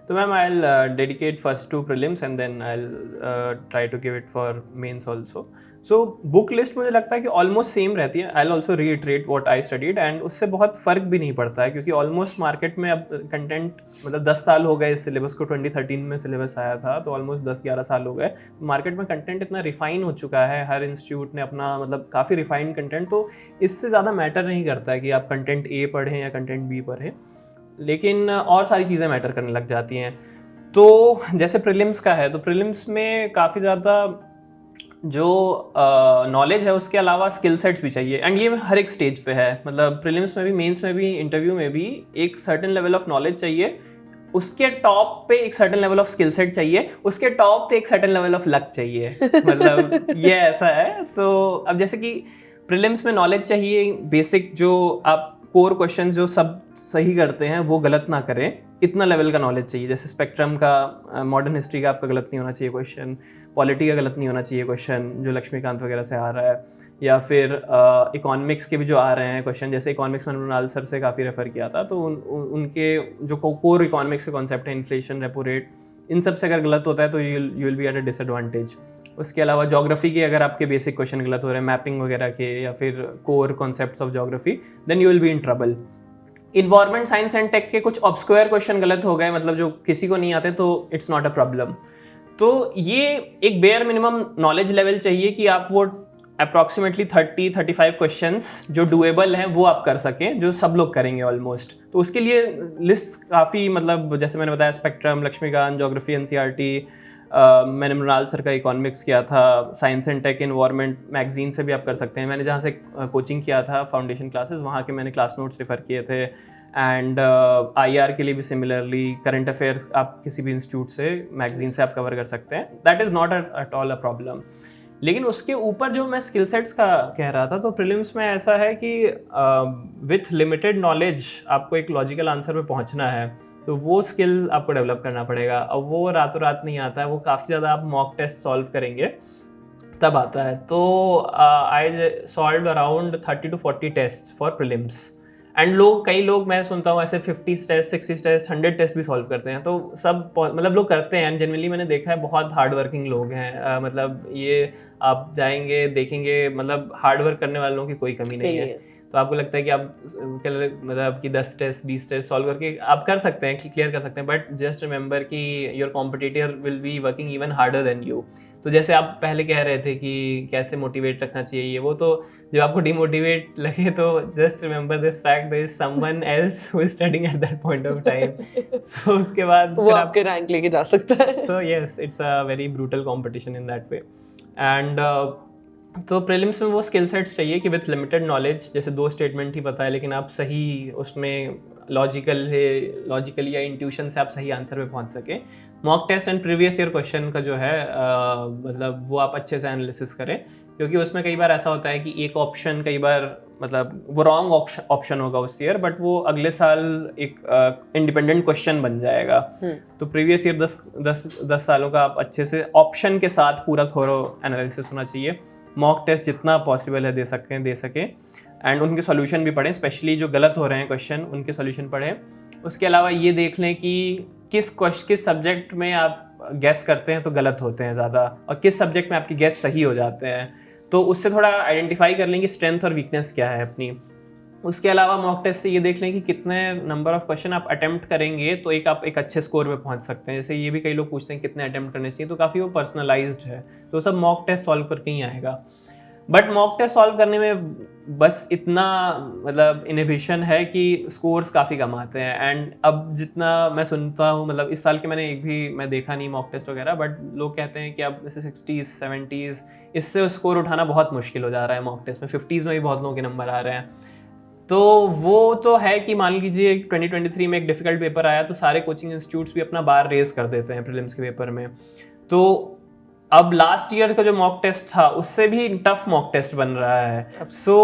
तो ma'am I will dedicate first to prelims and then I will try to give it for mains also. So book list मुझे लगता है कि ऑलमोस्ट सेम रहती है. I will also reiterate what I studied and उससे बहुत फ़र्क भी नहीं पड़ता है, क्योंकि ऑलमोस्ट मार्केट में अब कंटेंट मतलब 10 साल हो गए इस सिलेबस को. 2013 में सिलेबस आया था, तो ऑलमोस्ट 10-11 साल हो गए. मार्केट में कंटेंट इतना रिफाइन हो चुका है, हर इंस्टीट्यूट ने अपना मतलब काफ़ी रिफाइंड कंटेंट, तो इससे ज़्यादा मैटर नहीं करता है कि आप कंटेंट ए पढ़ें या कंटेंट बी पढ़ें, लेकिन और सारी चीज़ें मैटर करने लग जाती हैं. तो जैसे प्रीलिम्स का है, तो प्रीलिम्स में काफ़ी ज़्यादा जो नॉलेज है उसके अलावा स्किल सेट्स भी चाहिए. एंड ये हर एक स्टेज पे है, मतलब प्रीलिम्स में भी, मेंस में भी, इंटरव्यू में भी एक सर्टेन लेवल ऑफ नॉलेज चाहिए, उसके टॉप पे एक certain level of skill set चाहिए, उसके टॉप पे एक सर्टेन लेवल ऑफ लक चाहिए. मतलब ये ऐसा है. तो अब जैसे कि प्रीलिम्स में नॉलेज चाहिए बेसिक, जो आप कोर क्वेश्चन जो सब सही करते हैं वो गलत ना करें, इतना लेवल का नॉलेज चाहिए. जैसे स्पेक्ट्रम का, मॉडर्न हिस्ट्री का आपका गलत नहीं होना चाहिए क्वेश्चन. पॉलिटी का गलत नहीं होना चाहिए क्वेश्चन जो लक्ष्मीकांत वगैरह से आ रहा है, या फिर इकोनॉमिक्स के भी जो आ रहे हैं क्वेश्चन, जैसे इकोनॉमिक्स मैंने मृणाल सर से काफ़ी रेफर किया था, तो उनके जो कोर इकोनॉमिक्स के कॉन्सेप्ट है, इन्फ्लेशन, रेपो रेट, इन सब से अगर गलत होता है तो you will B at a disadvantage. उसके अलावा ज्योग्राफी के अगर आपके बेसिक क्वेश्चन गलत हो रहे हैं, मैपिंग वगैरह के या फिर core concepts of geography, then you will be in trouble. Environment science and tech के कुछ ऑब्स्क्वायर क्वेश्चन गलत हो गए, मतलब जो किसी को नहीं आते, तो इट्स नॉट अ प्रॉब्लम। तो ये एक बेयर मिनिमम नॉलेज लेवल चाहिए कि आप वो अप्रॉक्सीमेटली 30-35 क्वेश्चंस जो डुएबल हैं वो आप कर सकें, जो सब लोग करेंगे ऑलमोस्ट। तो उसके लिए लिस्ट काफ़ी, मतलब जैसे मैंने बताया, स्पेक्ट्रम, लक्ष्मीकांत, ज्योग्राफी, एनसीईआरटी, मैंने मृणाल सर का इकोनॉमिक्स किया था, science and tech environment magazine से भी आप कर सकते हैं। मैंने जहाँ से कोचिंग किया था फाउंडेशन क्लासेस, वहाँ के मैंने क्लास नोट्स रेफर किए थे। एंड IR के लिए भी सिमिलरली करंट अफेयर्स आप किसी भी इंस्टीट्यूट से, मैगजीन से आप कवर कर सकते हैं। That is not at all a problem. लेकिन उसके ऊपर जो मैं स्किल सेट्स का कह रहा था, तो प्रीलिम्स में ऐसा है कि विथ लिमिटेड नॉलेज आपको एक लॉजिकल आंसर पे पहुंचना है, तो वो स्किल आपको डेवलप करना पड़ेगा। अब वो रातों रात नहीं आता है, वो काफ़ी ज़्यादा आप मॉक टेस्ट सॉल्व करेंगे तब आता है। तो I solve around 30 to 40 test for prelims. And कई लोग मैं सुनता हूँ ऐसे 50 टेस्ट, 60 टेस्ट, 100 टेस्ट भी सॉल्व करते हैं। तो सब मतलब लोग करते हैं, जनरली मैंने देखा है बहुत हार्ड वर्किंग लोग हैं। मतलब ये आप जाएंगे देखेंगे, मतलब हार्ड वर्क करने वालों की कोई कमी नहीं है। तो आपको लगता है कि आप मतलब कि 10 टेस्ट 20 टेस्ट सॉल्व करके आप कर सकते हैं, क्लियर कर सकते हैं, बट जस्ट रिमेंबर कि your competitor will be working even harder than you. तो जैसे आप पहले कह रहे थे कि कैसे मोटिवेट रखना चाहिए ये वो, तो जब आपको डिमोटिवेट लगे तो just remember this fact, there is someone else who is studying at that point of time. So उसके बाद वो आपके रैंक लेके जा सकता है। So yes, it's a very brutal competition in that way. And तो प्रीलिम्स में वो स्किल सेट्स चाहिए कि विथ लिमिटेड नॉलेज, जैसे 2 स्टेटमेंट ही पता है लेकिन आप सही उसमें लॉजिकली या इंट्यूशन से आप सही आंसर पे पहुंच सकें। Mock test and previous year question का जो है मतलब वो आप अच्छे से एनालिसिस करें, क्योंकि उसमें कई बार ऐसा होता है कि एक ऑप्शन कई बार मतलब वो रॉन्ग ऑप्शन होगा उस ईयर, बट वो अगले साल एक इंडिपेंडेंट क्वेश्चन बन जाएगा। तो प्रीवियस ईयर 10 सालों का आप अच्छे से ऑप्शन के साथ पूरा थोरो एनालिसिस होना चाहिए। मॉक टेस्ट जितना पॉसिबल है दे सकें एंड उनके सॉल्यूशन भी पढ़ें, स्पेशली जो गलत हो रहे हैं क्वेश्चन उनके सॉल्यूशन पढ़ें। उसके अलावा ये देख लें कि किस सब्जेक्ट में आप गेस करते हैं तो गलत होते हैं ज़्यादा, और किस सब्जेक्ट में आपके गेस सही हो जाते हैं। तो उससे थोड़ा आइडेंटिफाई कर लें कि स्ट्रेंथ और वीकनेस क्या है अपनी। उसके अलावा मॉक टेस्ट से ये देख लें कि कितने नंबर ऑफ क्वेश्चन आप अटेम्प्ट करेंगे तो आप एक अच्छे स्कोर पे पहुंच सकते हैं। जैसे ये भी कई लोग पूछते हैं कितने अटेम्प्ट करने चाहिए, तो काफ़ी वो पर्सनलाइज्ड है, तो सब मॉक टेस्ट सॉल्व करके ही आएगा। बट मॉक टेस्ट सॉल्व करने में बस इतना मतलब इनहिबिशन है कि स्कोर्स काफ़ी कम आते हैं। एंड अब जितना मैं सुनता हूँ, मतलब इस साल के मैं देखा नहीं मॉक टेस्ट वगैरह, बट लोग कहते हैं कि अब जैसे 60s 70s इससे स्कोर उठाना बहुत मुश्किल हो जा रहा है। मॉक टेस्ट में 50s में भी बहुत लोगों के नंबर आ रहे हैं। तो वो तो है कि मान लीजिए 2023 में एक डिफिकल्ट पेपर आया तो सारे कोचिंग इंस्टीट्यूट्स भी अपना बार रेज कर देते हैं प्रीलिम्स के पेपर में। तो अब लास्ट ईयर का जो मॉक टेस्ट था उससे भी टफ मॉक टेस्ट बन रहा है। सो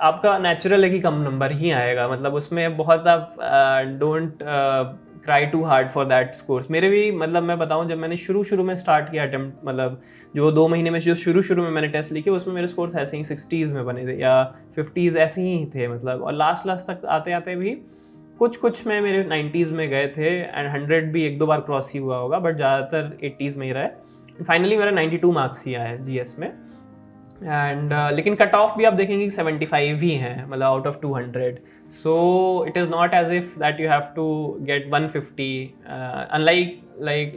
आपका नेचुरल है कि कम नंबर ही आएगा, मतलब उसमें बहुत आप don't try too hard for that scores. मेरे भी मतलब मैं बताऊं, जब मैंने शुरू में स्टार्ट किया अटेम्प्ट, मतलब जो 2 महीने में जो शुरू में मैंने टेस्ट लिखे उसमें मेरे स्कोर्स ऐसे ही 60s में बने थे या 50s ऐसे ही थे मतलब। और लास्ट तक आते भी कुछ में मेरे 90s में गए थे एंड 100 भी 1-2 बार क्रॉस ही हुआ होगा, बट ज़्यादातर 80s में ही रहा है। फाइनली मेरा 92 मार्क्स ही आया है जीएस में। एंड लेकिन कट ऑफ भी आप देखेंगे कि 75 ही हैं, मतलब out of 200। So it is not as if that you have to get 150 unlike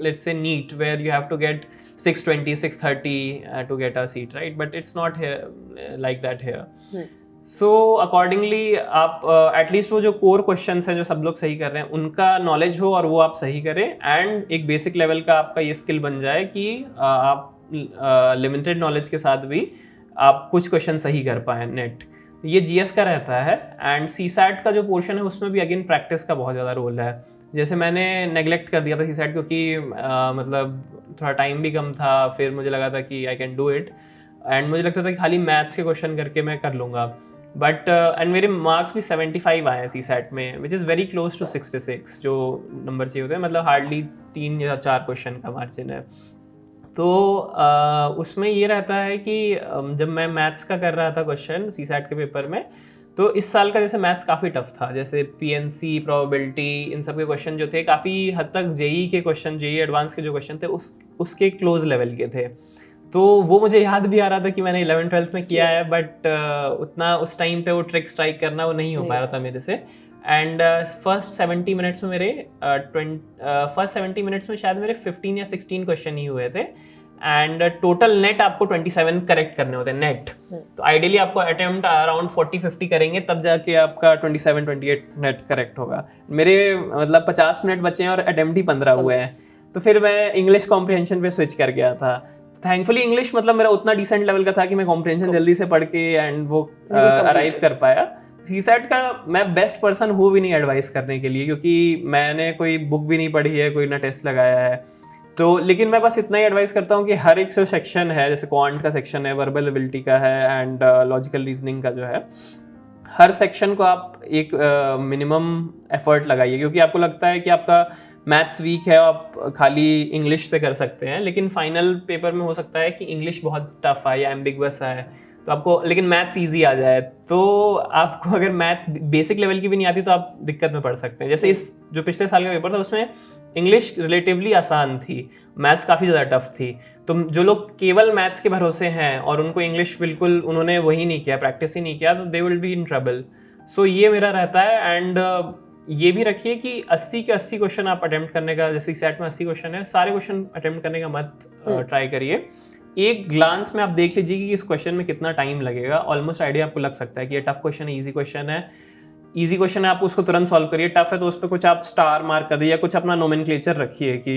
let's say NEET where you have to get 620 630 to get a seat, right? But it's not here like that here. So accordingly आप at least वो जो core questions हैं जो सब लोग सही कर रहे हैं उनका नॉलेज हो और वो आप सही करें, एंड एक बेसिक लेवल का आपका ये स्किल बन जाए कि आप लिमिटेड नॉलेज के साथ भी आप कुछ क्वेश्चन सही कर पाएँ नेट। ये जीएस का रहता है। एंड सीसैट का जो पोर्शन है उसमें भी अगेन प्रैक्टिस का बहुत ज़्यादा रोल है। जैसे मैंने नेग्लेक्ट कर दिया था सीसैट क्योंकि मतलब थोड़ा टाइम भी कम था, फिर मुझे लगा था कि I can do it, and मुझे लगता था कि खाली मैथ्स के क्वेश्चन करके मैं कर लूँगा। बट एंड मेरे मार्क्स भी 75 आए हैं सीसैट में, which is very close to 66 जो नंबर चाहिए होते हैं, मतलब हार्डली 3 या 4 क्वेश्चन का मार्जिन है। तो उसमें ये रहता है कि जब मैं मैथ्स का कर रहा था क्वेश्चन सीसैट के पेपर में, तो इस साल का जैसे मैथ्स काफ़ी टफ था, जैसे पीएनसी, प्रोबेबिलिटी, इन सब के क्वेश्चन जो थे काफ़ी हद तक जेई के क्वेश्चन, जेई एडवांस के जो क्वेश्चन थे उसके क्लोज लेवल के थे। तो वो मुझे याद भी आ रहा था कि मैंने 11th-12th में किया है, बट उतना उस टाइम पे वो ट्रिक स्ट्राइक करना वो नहीं हो पा रहा था मेरे से। एंड फर्स्ट 70 मिनट्स में मेरे फर्स्ट 70 मिनट्स में शायद मेरे 15 या 16 क्वेश्चन ही हुए थे, एंड टोटल नेट आपको 27 करेक्ट करने होते हैं नेट। तो आइडियली आपको अटेम्प्ट अराउंड 40-50 करेंगे तब जाके आपका 27-28 नेट करेक्ट होगा। मेरे मतलब 50 मिनट बचे हैं और अटेम्प्ट ही 15 हुए हैं। तो फिर मैं इंग्लिश कॉम्प्रिहेंशन पे स्विच कर गया था। थैंकफुली इंग्लिश मतलब मेरा उतना डिसेंट लेवल का था कि मैं कॉम्प्रिहेंशन जल्दी से पढ़ के एंड वो अराइव कर पाया। सीसैट का मैं बेस्ट पर्सन हूँ भी नहीं एडवाइस करने के लिए, क्योंकि मैंने कोई बुक भी नहीं पढ़ी है, कोई ना टेस्ट लगाया है। तो लेकिन मैं बस इतना ही एडवाइस करता हूँ कि हर एक जो सेक्शन है, जैसे क्वांट का सेक्शन है, वर्बल एबिलिटी का है एंड लॉजिकल रीजनिंग का जो है, हर सेक्शन को आप एक मिनिमम एफर्ट लगाइए, क्योंकि आपको लगता है कि आपका मैथ्स वीक है, आप खाली इंग्लिश से कर सकते हैं, लेकिन फाइनल पेपर में हो सकता है कि इंग्लिश बहुत टफ है या एम्बिगुअस है, तो आपको लेकिन मैथ्स इजी आ जाए। तो आपको अगर मैथ्स बेसिक लेवल की भी नहीं आती तो आप दिक्कत में पड़ सकते हैं। जैसे इस जो पिछले साल का पेपर था उसमें इंग्लिश रिलेटिवली आसान थी, मैथ्स काफ़ी ज़्यादा टफ थी। तो जो लोग केवल मैथ्स के भरोसे हैं और उनको इंग्लिश बिल्कुल उन्होंने वही नहीं किया, प्रैक्टिस ही नहीं किया, तो they will be in trouble. So ये मेरा रहता है। एंड ये भी रखिए कि 80 के 80 क्वेश्चन आप अटेम्प्ट करने का, जैसे सेट में 80 क्वेश्चन है, सारे क्वेश्चन अटेम्प्ट करने का मत ट्राई करिए। एक ग्लांस में आप देख लीजिए कि इस क्वेश्चन में कितना टाइम लगेगा, ऑलमोस्ट आइडिया आपको लग सकता है कि ये टफ क्वेश्चन है, इजी क्वेश्चन है। इजी क्वेश्चन है आप उसको तुरंत सॉल्व करिए, टफ है तो उस पर कुछ आप स्टार मार्क कर दिए या कुछ अपना नोमेनक्लेचर रखिए कि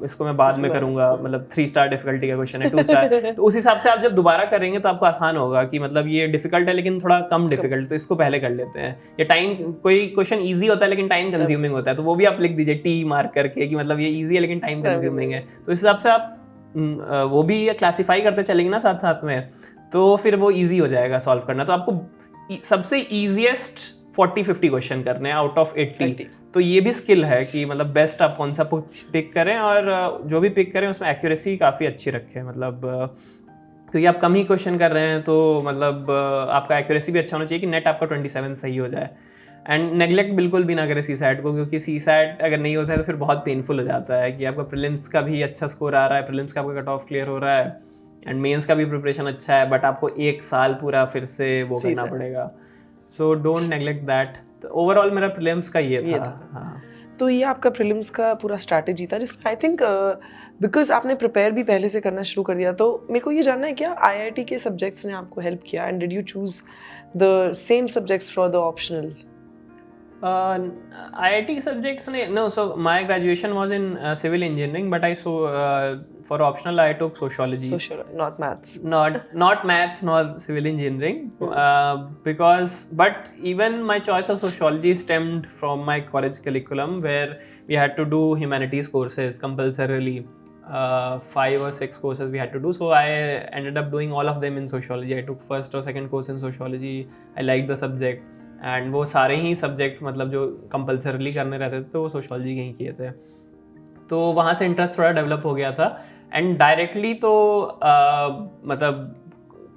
इसको मैं बाद में करूंगा, मतलब 3 स्टार डिफिकल्टी का क्वेश्चन है, 2 स्टार, तो उस हिसाब से आप जब दोबारा करेंगे तो आपको आसान होगा कि मतलब ये डिफिकल्ट है लेकिन थोड़ा कम डिफिकल्ट, तो इसको पहले कर लेते हैं। या टाइम, कोई क्वेश्चन ईजी होता है लेकिन टाइम कंज्यूमिंग होता है, तो वो भी आप लिख दीजिए टी मार्क करके कि मतलब ये ईजी है लेकिन टाइम कंज्यूमिंग है। तो इस हिसाब से आप वो भी क्लासीफाई करते चलेंगे ना साथ साथ में, तो फिर वो ईजी हो जाएगा सॉल्व करना। तो आपको सबसे ईजिएस्ट 40-50 क्वेश्चन करने हैं आउट ऑफ 80। तो ये भी स्किल है कि मतलब बेस्ट आप कौन सा पिक करें, और जो भी पिक करें उसमें एक्यूरेसी काफ़ी अच्छी रखें, मतलब क्योंकि आप कम ही क्वेश्चन कर रहे हैं तो मतलब आपका एक्यूरेसी भी अच्छा होना चाहिए कि नेट आपका 27 सही हो जाए। एंड नेग्लेक्ट बिल्कुल भी ना करें सीसैट को, क्योंकि सीसैट अगर नहीं होता है तो फिर बहुत पेनफुल हो जाता है कि आपका प्रीलिम्स का भी अच्छा स्कोर आ रहा है, प्रीलिम्स का आपका कट ऑफ क्लियर हो रहा है एंड मेंस का भी प्रिपरेशन अच्छा है, बट आपको 1 साल पूरा फिर से वो करना पड़ेगा। So don't neglect that. तो ओवरऑल मेरा प्रीलिम्स का ये था। हाँ। तो ये आपका प्रीलिम्स का पूरा स्ट्रैटेजी था, जिसमें आई थिंक बिकॉज आपने प्रिपेयर भी पहले से करना शुरू कर दिया, तो मेरे को ये जानना है क्या आईआईटी के सब्जेक्ट्स ने आपको हेल्प किया, and did you choose the same subjects for the optional? IIT subjects no, so my graduation was in civil engineering, but for optional I took sociology. Not maths. Not maths, not civil engineering. Because but even my choice of sociology stemmed from my college curriculum, where we had to do humanities courses compulsorily. 5 or 6 courses we had to do, so I ended up doing all of them in sociology. I took first or second course in sociology. I liked the subject. And वो सारे ही subject मतलब जो compulsorily करने रहते थे तो वो sociology के ही किए थे, तो वहाँ से इंटरेस्ट थोड़ा डेवलप हो गया था। एंड डायरेक्टली तो मतलब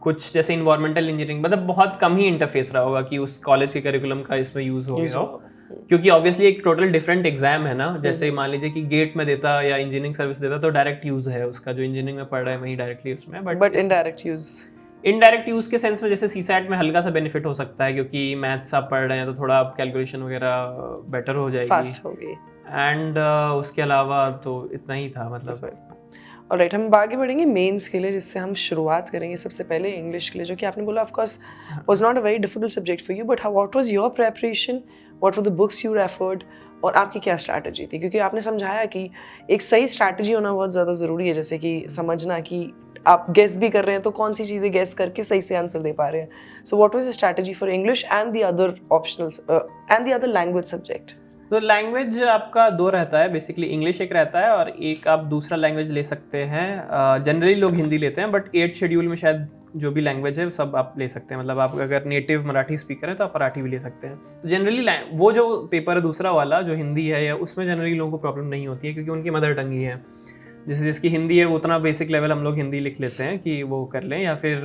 कुछ जैसे इन्वायरमेंटल इंजीनियरिंग मतलब बहुत कम ही इंटरफेस रहा होगा कि उस कॉलेज के करिकुलम का इसमें यूज़ हो गया हो, क्योंकि ऑब्वियसली एक टोटल डिफरेंट एग्जाम है ना। जैसे मान लीजिए कि गेट में देता या इंजीनियरिंग सर्विस देता तो डायरेक्ट यूज़ है उसका, जो इंजीनियरिंग में पढ़ रहा है वही डायरेक्टली उसमें, बट इनडायरेक्ट यूज़ के सेंस में जैसे सीसैट में हल्का सा बेनिफिट हो सकता है, क्योंकि मैथ्स आप पढ़ रहे हैं तो थोड़ा आप कैलकुलेशन वगैरह बेटर हो जाएगी, फास्ट होगी। एंड उसके अलावा तो इतना ही था मतलब। ऑलराइट, हम आगे बढ़ेंगे मेंस के लिए, जिससे हम शुरुआत करेंगे सबसे पहले इंग्लिश के लिए, जो कि आपने बोला of course was not a very difficult subject for you, but what was your preparation, what were the books you referred, और आपकी क्या स्ट्रैटेजी थी? क्योंकि आपने समझाया कि एक सही स्ट्रैटेजी होना बहुत ज़्यादा ज़रूरी है, जैसे कि समझना कि आप गेस भी कर रहे हैं तो कौन सी चीज़ें गेस करके सही से आंसर दे पा रहे हैं। So what was the strategy for English and the other optionals and the other language subject? तो लैंग्वेज आपका 2 रहता है बेसिकली, इंग्लिश एक रहता है और एक आप दूसरा लैंग्वेज ले सकते हैं। जनरली लोग हिंदी लेते हैं, बट 8th शेड्यूल में शायद जो भी लैंग्वेज है सब आप ले सकते हैं, मतलब आप अगर नेटिव मराठी स्पीकर है तो आप मराठी भी ले सकते हैं। तो जनरली वो जो पेपर है दूसरा वाला जो हिंदी है, या उसमें जनरली लोगों को प्रॉब्लम नहीं होती है क्योंकि उनकी मदर टंग ही है। जैसे जिसकी हिंदी है वो उतना बेसिक लेवल हम लोग हिंदी लिख लेते हैं कि वो कर लें, या फिर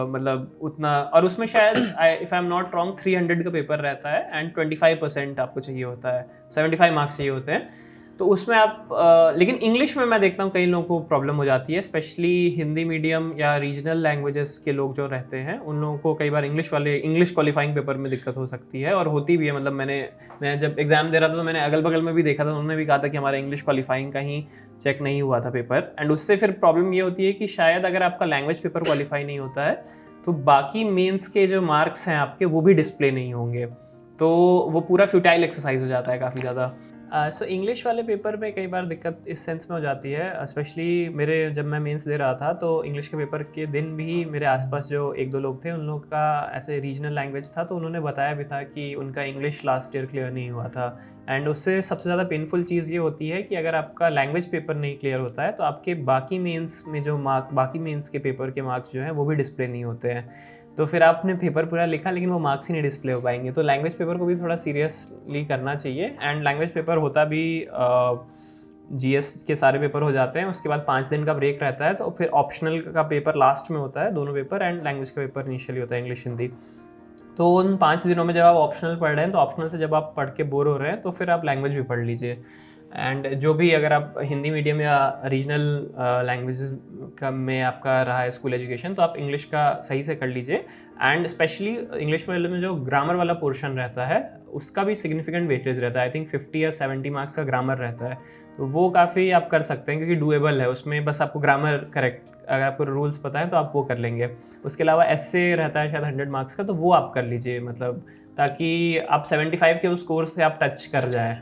मतलब उतना, और उसमें शायद if I am not wrong 300 का पेपर रहता है एंड 25% आपको चाहिए होता है, 75 मार्क्स चाहिए होते हैं। तो उसमें आप लेकिन इंग्लिश में मैं देखता हूँ कई लोगों को प्रॉब्लम हो जाती है, स्पेशली हिंदी मीडियम या रीजनल लैंग्वेजेस के लोग जो रहते हैं उन लोगों को कई बार इंग्लिश क्वालिफाइंग पेपर में दिक्कत हो सकती है, और होती भी है। मतलब मैं जब एग्जाम दे रहा था तो मैंने अगल बगल में भी देखा था, उन्होंने भी कहा था कि हमारा इंग्लिश क्वालिफाइंग का ही चेक नहीं हुआ था पेपर, एंड उससे फिर प्रॉब्लम ये होती है कि शायद अगर आपका लैंग्वेज पेपर क्वालिफाई नहीं होता है तो बाकी मेंस के जो मार्क्स हैं आपके वो भी डिस्प्ले नहीं होंगे, तो वो पूरा फ्यूटाइल एक्सरसाइज हो जाता है काफ़ी ज़्यादा। सो इंग्लिश वाले पेपर में कई बार दिक्कत इस सेंस में हो जाती है, स्पेशली मेरे जब मैं मेंस दे रहा था तो इंग्लिश के पेपर के दिन भी मेरे आसपास जो एक दो लोग थे उन लोग का ऐसे रीजनल लैंग्वेज था, तो उन्होंने बताया भी था कि उनका इंग्लिश लास्ट ईयर क्लियर नहीं हुआ था। एंड उससे सबसे ज़्यादा पेनफुल चीज़ ये होती है कि अगर आपका लैंग्वेज पेपर नहीं क्लियर होता है तो आपके बाकी मेंस में जो बाकी मेंस के पेपर के मार्क्स जो हैं वो भी डिस्प्ले नहीं होते हैं, तो फिर आपने पेपर पूरा लिखा लेकिन वो मार्क्स ही नहीं डिस्प्ले हो पाएंगे। तो लैंग्वेज पेपर को भी थोड़ा सीरियसली करना चाहिए, एंड लैंग्वेज पेपर होता भी जीएस के सारे पेपर हो जाते हैं, उसके बाद 5 दिन का ब्रेक रहता है, तो फिर ऑप्शनल का पेपर लास्ट में होता है, दोनों पेपर, एंड लैंग्वेज का पेपर इनिशियली होता है इंग्लिश हिंदी। तो उन 5 दिनों में जब आप ऑप्शनल पढ़ रहे हैं तो ऑप्शनल से जब आप पढ़ के बोर हो रहे हैं तो फिर आप लैंग्वेज भी पढ़ लीजिए, एंड जो भी अगर आप हिंदी मीडियम या रीजनल लैंग्वेजेस का में आपका रहा है स्कूल एजुकेशन तो आप इंग्लिश का सही से कर लीजिए, एंड स्पेशली इंग्लिश में जो ग्रामर वाला पोर्शन रहता है उसका भी सिग्निफिकेंट वेटेज रहता है। आई थिंक 50 या 70 मार्क्स का ग्रामर रहता है, तो वो काफ़ी आप कर सकते हैं क्योंकि डूएबल है, उसमें बस आपको ग्रामर करेक्ट, अगर आपको रूल्स पता है तो आप वो कर लेंगे। उसके अलावा एस्से रहता है शायद 100 मार्क्स का, तो वो आप कर लीजिए, मतलब ताकि आप 75 के उस स्कोर से आप टच कर जाए,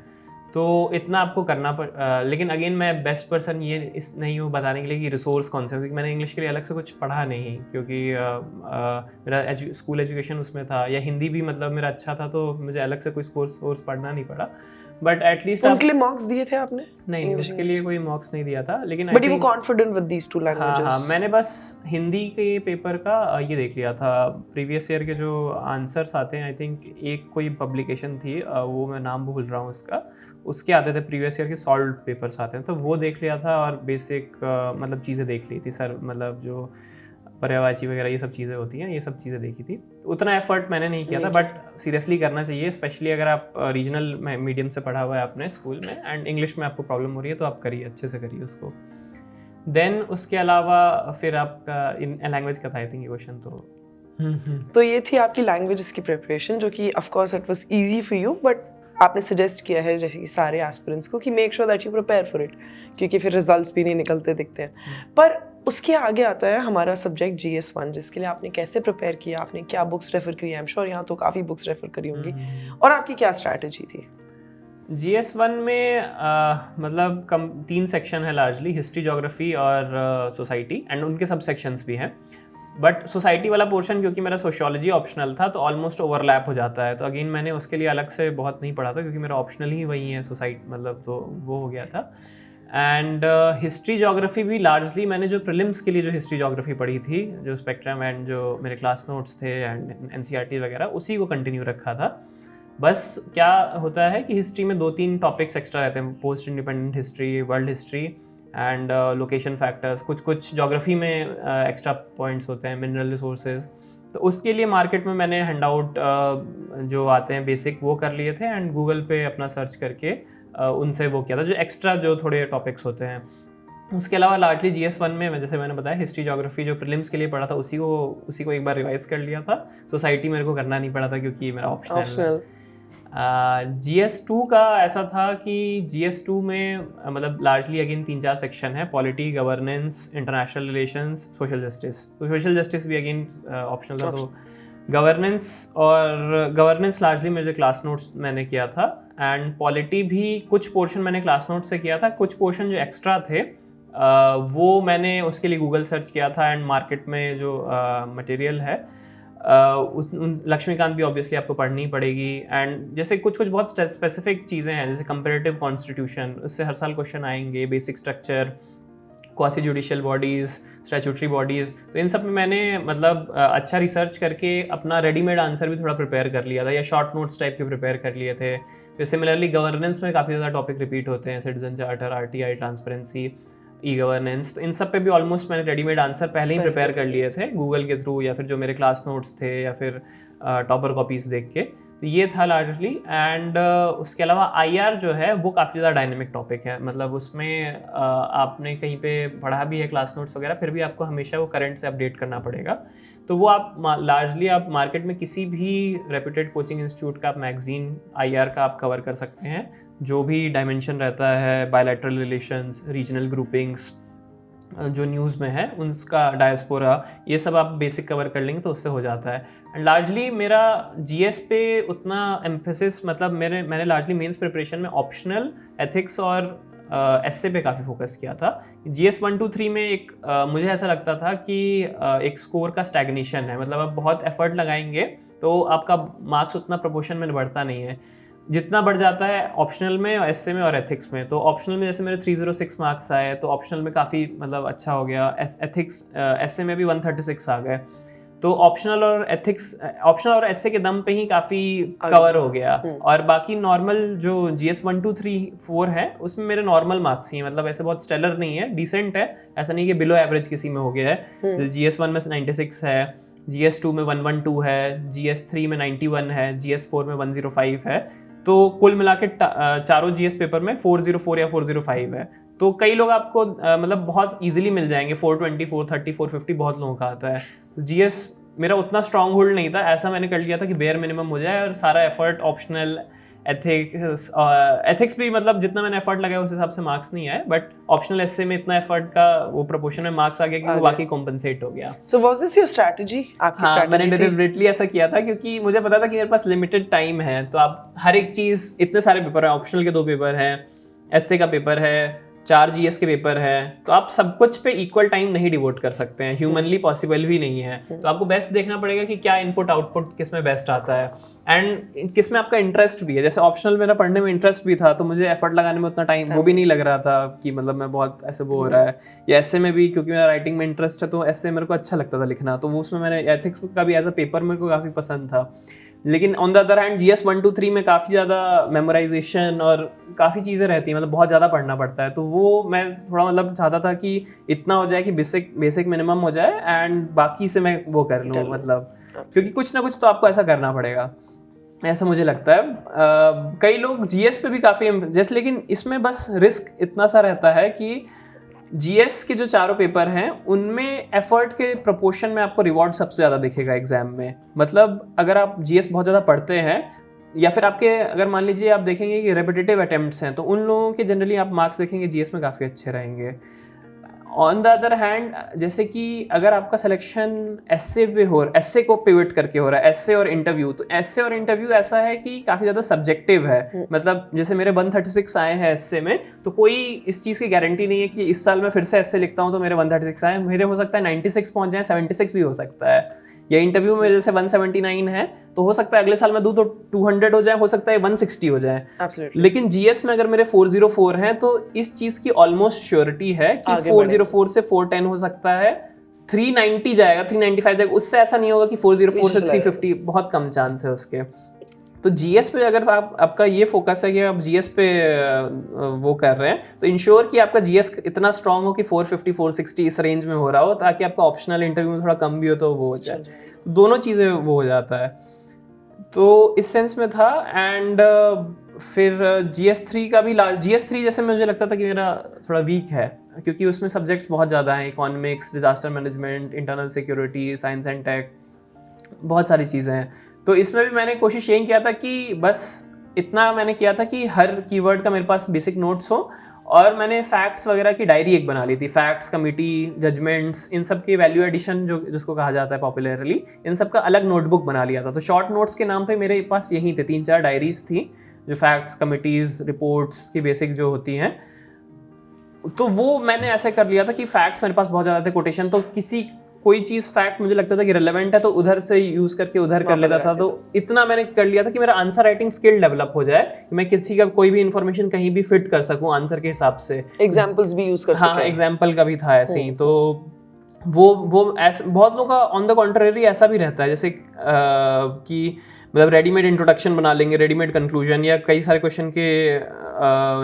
तो इतना आपको करना लेकिन अगेन मैं बेस्ट पर्सन ये इस नहीं हूँ बताने के लिए कि रिसोर्स कौन सा, क्योंकि मैंने इंग्लिश के लिए अलग से कुछ पढ़ा नहीं, क्योंकि मेरा स्कूल एजुकेशन उसमें था, या हिंदी भी मतलब मेरा अच्छा था तो मुझे अलग से कोई कोर्स पढ़ना नहीं पड़ा, बट एटलीस्ट उनके लिए मार्क्स दिए थे आपने? नहीं, उसके लिए कोई मार्क्स नहीं दिया था, लेकिन but you were confident with these two languages? हाँ, मैंने बस हिंदी के पेपर का ये देख लिया था, प्रीवियस ईयर के जो आंसर्स आते हैं, आई थिंक एक कोई पब्लिकेशन थी, वो मैं नाम भूल रहा हूँ उसका, उसके आते थे प्रीवियस ईयर के सॉल्व पेपर्स आते हैं, तो वो देख लिया था, और बेसिक मतलब चीज़ें देख ली थी सर, मतलब जो पर्यायवाची वगैरह ये सब चीज़ें होती हैं, ये सब चीज़ें देखी थी। उतना एफर्ट मैंने नहीं किया था, बट सीरियसली करना चाहिए, स्पेशली अगर आप रीजनल मीडियम से पढ़ा हुआ है आपने स्कूल में, एंड इंग्लिश में आपको प्रॉब्लम हो रही है तो आप करिए, अच्छे से करिए उसको। देन उसके अलावा फिर आपका इन लैंग्वेज का था आई थिंक ये क्वेश्चन, तो ये थी आपकी लैंग्वेजेस की प्रिपरेशन, जो कि of course it was easy for you, but आपने सजेस्ट किया है जैसे कि सारे एस्पिरेंट्स को कि make sure that you prepare for it, क्योंकि फिर रिजल्ट्स भी नहीं निकलते दिखते हैं। पर उसके आगे आता है हमारा सब्जेक्ट GS1, जिसके लिए आपने कैसे प्रिपेयर किया, आपने क्या बुक्स रेफर करी? आई एम श्योर यहाँ तो काफ़ी बुक्स रेफर करी होंगी, और आपकी क्या स्ट्रैटेजी थी? GS1 में मतलब 3 सेक्शन है लार्जली, हिस्ट्री, ज्योग्राफी और सोसाइटी, एंड उनके सब सेक्शंस भी हैं, बट सोसाइटी वाला पोर्शन क्योंकि मेरा सोशियोलॉजी ऑप्शनल था तो ऑलमोस्ट ओवरलैप हो जाता है, तो अगेन मैंने उसके लिए अलग से बहुत नहीं पढ़ा था क्योंकि मेरा ऑप्शनल ही वही है सोसाइटी, मतलब तो वो हो गया था। एंड हिस्ट्री ज्योग्राफी भी लार्जली मैंने जो प्रीलिम्स के लिए जो हिस्ट्री ज्योग्राफी पढ़ी थी, जो स्पेक्ट्रम एंड जो मेरे क्लास नोट्स थे एंड NCERT वगैरह, उसी को कंटिन्यू रखा था। बस क्या होता है कि हिस्ट्री में 2-3 टॉपिक्स एक्स्ट्रा रहते हैं, post independent history, world history and location factors, कुछ ज्योग्राफी में एक्स्ट्रा पॉइंट्स होते हैं, मिनरल रिसोर्सेज, तो उसके लिए मार्केट में मैंने हैंड आउट जो आते हैं बेसिक वो कर लिए थे, एंड गूगल पे अपना सर्च करके उनसे वो किया था, जो एक्स्ट्रा जो थोड़े टॉपिक्स होते हैं। उसके अलावा लार्जली GS1 में जैसे मैंने बताया हिस्ट्री ज्योग्राफी जो प्रीलिम्स के लिए पढ़ा था उसी को एक बार रिवाइज कर लिया था। सोसाइटी मेरे को करना नहीं पड़ा था क्योंकि मेरा ऑप्शनल। GS2 का ऐसा था कि GS2 में मतलब लार्जली अगेन 3-4 सेक्शन है, polity, governance, international relations, social justice. तो सोशल जस्टिस भी अगेन ऑप्शनल था, तो गवर्नेंस लार्जली मेरे क्लास नोट्स मैंने किया था, एंड पॉलिटी भी कुछ पोर्शन मैंने क्लास नोट्स से किया था, कुछ पोर्शन जो एक्स्ट्रा थे वो मैंने उसके लिए गूगल सर्च किया था, एंड मार्केट में जो मटेरियल है लक्ष्मीकांत भी ऑब्वियसली आपको पढ़नी पड़ेगी, एंड जैसे कुछ बहुत स्पेसिफिक चीज़ें हैं जैसे कंपैरेटिव कॉन्स्टिट्यूशन, उससे हर साल क्वेश्चन आएंगे, basic structure, quasi judicial bodies, statutory bodies, तो इन सब में मैंने मतलब अच्छा रिसर्च करके अपना रेडीमेड आंसर भी थोड़ा प्रिपेयर कर लिया था, या शॉर्ट नोट्स टाइप के प्रिपेयर कर लिए थे। फिर सिमिलरली गवर्नेंस में काफ़ी ज़्यादा टॉपिक रिपीट होते हैं, citizen charter, RTI, transparency, e governance, तो इन सब पे भी ऑलमोस्ट मैंने रेडीमेड आंसर पहले ही प्रिपेयर कर लिए थे गूगल के थ्रू, या फिर जो मेरे क्लास नोट्स थे, या फिर टॉपर कॉपीज देख के। तो ये था लार्जली। एंड उसके अलावा IR जो है वो काफ़ी ज़्यादा डायनेमिक टॉपिक है, मतलब उसमें आपने कहीं पे पढ़ा भी है क्लास नोट्स वगैरह, फिर भी आपको हमेशा वो करंट से अपडेट करना पड़ेगा। तो वो आप लार्जली आप मार्केट में किसी भी रेप्यूटेड कोचिंग इंस्टीट्यूट का आप मैगजीन IR का आप कवर कर सकते हैं। जो भी डायमेंशन रहता है, बायलैटरल रिलेशंस, रीजनल ग्रुपिंग्स, जो न्यूज़ में है उनका, डायस्पोरा, ये सब आप बेसिक कवर कर लेंगे तो उससे हो जाता है। एंड लार्जली मेरा GS पे उतना एम्फेसिस, मतलब मैंने लार्जली मेंस प्रिपरेशन में ऑप्शनल, एथिक्स और एस्से पे काफ़ी फोकस किया था। GS 1, 2, 3 में एक मुझे ऐसा लगता था कि एक स्कोर का स्टैग्नेशन है, मतलब आप बहुत एफर्ट लगाएंगे तो आपका मार्क्स उतना प्रोपोर्शन में बढ़ता नहीं है, जितना बढ़ जाता है ऑप्शनल में, एस्से में और एथिक्स में। तो ऑप्शनल में जैसे मेरे 306 मार्क्स आए तो ऑप्शनल में काफ़ी मतलब अच्छा हो गया। एथिक्स, एस्से में भी 136 आ गए। तो ऑप्शनल और एस्से के दम पे ही काफ़ी कवर हो गया। और बाकी नॉर्मल जो GS 1, 2, 3, 4 है उसमें मेरे नॉर्मल मार्क्स ही हैं, मतलब ऐसे बहुत स्टेलर नहीं है, डिसेंट है, ऐसा नहीं कि बिलो एवरेज किसी में हो गया है। GS 1 में 96 है, GS 2 में 112 है, GS 3 में 91 है, GS 4 में 105 है। तो कुल मिला के चारों GS पेपर में 404 या 405 है। तो कई लोग आपको मतलब बहुत इजीली मिल जाएंगे, 420, 430, 450 बहुत लोगों का आता है। तो GS मेरा उतना स्ट्रॉन्ग होल्ड नहीं था, ऐसा मैंने कर लिया था कि बेयर मिनिमम हो जाए और सारा एफर्ट ऑप्शनल, एथिक्स भी मतलब जितना मैंने एफर्ट लगाया उस हिसाब से मार्क्स नहीं आए, बट ऑप्शनल एस्से में इतना एफर्ट का वो प्रोपोर्शन में मार्क्स आ गया कि वो बाकी कॉम्पनसेट हो गया। So was this your strategy? आपकी हाँ, स्ट्रैटेजी मैंने डिलिबरेटली ऐसा किया था क्योंकि मुझे पता था कि मेरे पास लिमिटेड टाइम है, तो आप हर एक चीज़, इतने सारे पेपर हैं, ऑप्शनल के 2 पेपर हैं, एस्से का पेपर है, 4 GS के पेपर है, तो आप सब कुछ पे इक्वल टाइम नहीं डिवोट कर सकते हैं, ह्यूमनली पॉसिबल भी नहीं है। तो आपको बेस्ट देखना पड़ेगा कि क्या इनपुट आउटपुट किस में बेस्ट आता है एंड किस में आपका इंटरेस्ट भी है। जैसे ऑप्शनल मेरा पढ़ने में इंटरेस्ट भी था, तो मुझे एफर्ट लगाने में उतना टाइम वो भी नहीं लग रहा था कि मतलब मैं बहुत ऐसे वो हो रहा है। या एस्से में भी क्योंकि मेरा राइटिंग में इंटरेस्ट है तो एस्से मेरे को अच्छा लगता था लिखना, तो वो उसमें मैंने एथिक्स का भी एज अ पेपर मेरे को काफ़ी पसंद था। लेकिन on the other hand GS 1, 2, 3 में काफ़ी ज़्यादा मेमोराइजेशन और काफ़ी चीज़ें रहती हैं, मतलब बहुत ज़्यादा पढ़ना पड़ता है। तो वो मैं थोड़ा मतलब चाहता था कि इतना हो जाए कि बेसिक मिनिमम हो जाए एंड बाकी से मैं वो कर लूँ, मतलब क्योंकि कुछ ना कुछ तो आपको ऐसा करना पड़ेगा, ऐसा मुझे लगता है। कई लोग GS पे भी काफ़ी जैसे, लेकिन इसमें बस रिस्क इतना सा रहता है कि GS के जो चारों पेपर हैं उनमें एफर्ट के प्रोपोर्शन में आपको रिवॉर्ड सबसे ज़्यादा दिखेगा एग्जाम में। मतलब अगर आप GS बहुत ज़्यादा पढ़ते हैं या फिर आपके, अगर मान लीजिए आप देखेंगे कि रेपिटेटिव अटेम्प्ट्स हैं, तो उन लोगों के जनरली आप मार्क्स देखेंगे GS में काफ़ी अच्छे रहेंगे। ऑन द अदर हैंड, जैसे कि अगर आपका सिलेक्शन एस्से को पिवट करके हो रहा है, एस्से और इंटरव्यू, तो एस्से और इंटरव्यू ऐसा है कि काफ़ी ज़्यादा सब्जेक्टिव है। मतलब जैसे मेरे 136 आए हैं एस्से में, तो कोई इस चीज़ की गारंटी नहीं है कि इस साल मैं फिर से एस्से लिखता हूँ तो मेरे 136 आए, मेरे हो सकता है 96 पहुँच जाए, 76 भी हो सकता है। या इंटरव्यू में जैसे 179 है तो हो सकता है अगले साल मैं दूँ तो 200 हो जाए, हो सकता है 160 हो जाए। Absolutely. लेकिन GS में अगर मेरे 404 हैं तो इस चीज़ की ऑलमोस्ट श्योरिटी है कि 404 से 410 हो सकता है, 390 जाएगा, 395 जाएगा, उससे ऐसा नहीं होगा कि 404 से 350, बहुत कम चांस है उसके। तो GS पे अगर आपका ये फोकस है कि आप GS पे वो कर रहे हैं, तो इंश्योर कि आपका GS इतना स्ट्रांग हो कि 450, 460 इस रेंज में हो रहा हो, ताकि आपका ऑप्शनल इंटरव्यू में थोड़ा कम भी हो तो वो हो जाए, दोनों चीज़ें वो हो जाता है। तो इस सेंस में था। एंड फिर GS 3 का भी GS 3 जैसे मुझे लगता था कि मेरा थोड़ा वीक है, क्योंकि उसमें सब्जेक्ट्स बहुत ज़्यादा हैं, economics, disaster management, internal security, science and tech, बहुत सारी चीज़ें हैं। तो इसमें भी मैंने कोशिश यही किया था कि बस इतना मैंने किया था कि हर कीवर्ड का मेरे पास बेसिक नोट्स हो, और मैंने फैक्ट्स वगैरह की डायरी एक बना ली थी, फैक्ट्स, कमिटी, जजमेंट्स, इन सब की वैल्यू एडिशन जिसको कहा जाता है पॉपुलरली, इन सब का अलग नोटबुक बना लिया था। तो शॉर्ट नोट्स के नाम पे मेरे पास यही थे, 3-4 डायरीज थी जो फैक्ट्स, कमिटीज़, रिपोर्ट्स की बेसिक जो होती हैं। तो वो मैंने ऐसे कर लिया था कि फैक्ट्स मेरे पास बहुत ज़्यादा थे, कोटेशन, तो कोई चीज़ फैक्ट मुझे लगता था कि रिलेवेंट है तो उधर से यूज़ करके उधर कर लेता था। तो इतना मैंने कर लिया था कि मेरा आंसर राइटिंग स्किल डेवलप हो जाए, कि मैं किसी का कोई भी इन्फॉर्मेशन कहीं भी फिट कर सकूं आंसर के हिसाब से, एग्जाम्पल्स भी यूज कर सकूं। हाँ, एग्जाम्पल का भी था ऐसे ही। तो वो ऐसा बहुत लोगों का ऑन द कॉन्ट्रेरी ऐसा भी रहता है, जैसे कि मतलब रेडीमेड इंट्रोडक्शन बना लेंगे, रेडीमेड कंक्लूजन, या कई सारे क्वेश्चन के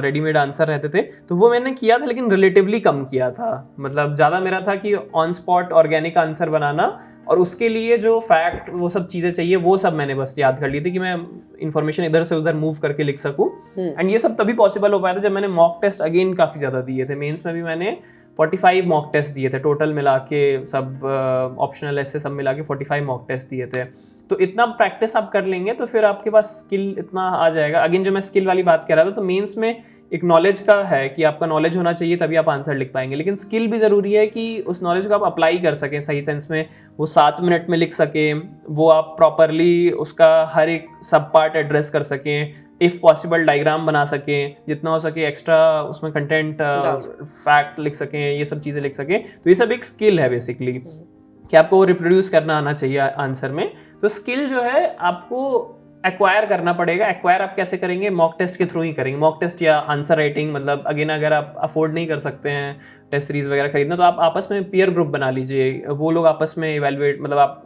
रेडीमेड आंसर रहते थे, तो वो मैंने किया था लेकिन रिलेटिवली कम किया था। मतलब ज़्यादा मेरा था कि ऑन स्पॉट ऑर्गेनिक आंसर बनाना, और उसके लिए जो फैक्ट वो सब चीज़ें चाहिए वो सब मैंने बस याद कर ली थी कि मैं इन्फॉर्मेशन इधर से उधर मूव करके लिख सकूँ। एंड ये सब तभी पॉसिबल हो पाया था जब मैंने मॉक टेस्ट अगेन काफ़ी ज़्यादा दिए थे। मेंस में भी मैंने 45 मॉक टेस्ट दिए थे टोटल मिला के, सब ऑप्शनल ऐसे सब मिला के 45 मॉक टेस्ट दिए थे। तो इतना प्रैक्टिस आप कर लेंगे तो फिर आपके पास स्किल इतना आ जाएगा। अगेन जो मैं स्किल वाली बात कर रहा था, तो मेंस में एक नॉलेज का है कि आपका नॉलेज होना चाहिए तभी आप आंसर लिख पाएंगे, लेकिन स्किल भी ज़रूरी है कि उस नॉलेज को आप अप्लाई कर सकें सही सेंस में, वो 7 मिनट में लिख सकें, वो आप प्रॉपरली उसका हर एक सब पार्ट एड्रेस कर सकें, इफ़ पॉसिबल डायग्राम बना सकें, जितना हो सके एक्स्ट्रा उसमें कंटेंट फैक्ट लिख सकें, ये सब चीज़ें लिख सकें। तो ये सब एक स्किल है बेसिकली कि आपको वो रिप्रोड्यूस करना आना चाहिए आंसर में। तो स्किल जो है आपको एक्वायर करना पड़ेगा। एक्वायर आप कैसे करेंगे? मॉक टेस्ट के थ्रू ही करेंगे। मॉक टेस्ट या आंसर राइटिंग, मतलब अगेन अगर आप अफोर्ड नहीं कर सकते हैं टेस्ट सीरीज वगैरह खरीदना, तो आप आपस में पीयर ग्रुप बना लीजिए, वो लोग आपस में इवेलुएट, मतलब आप,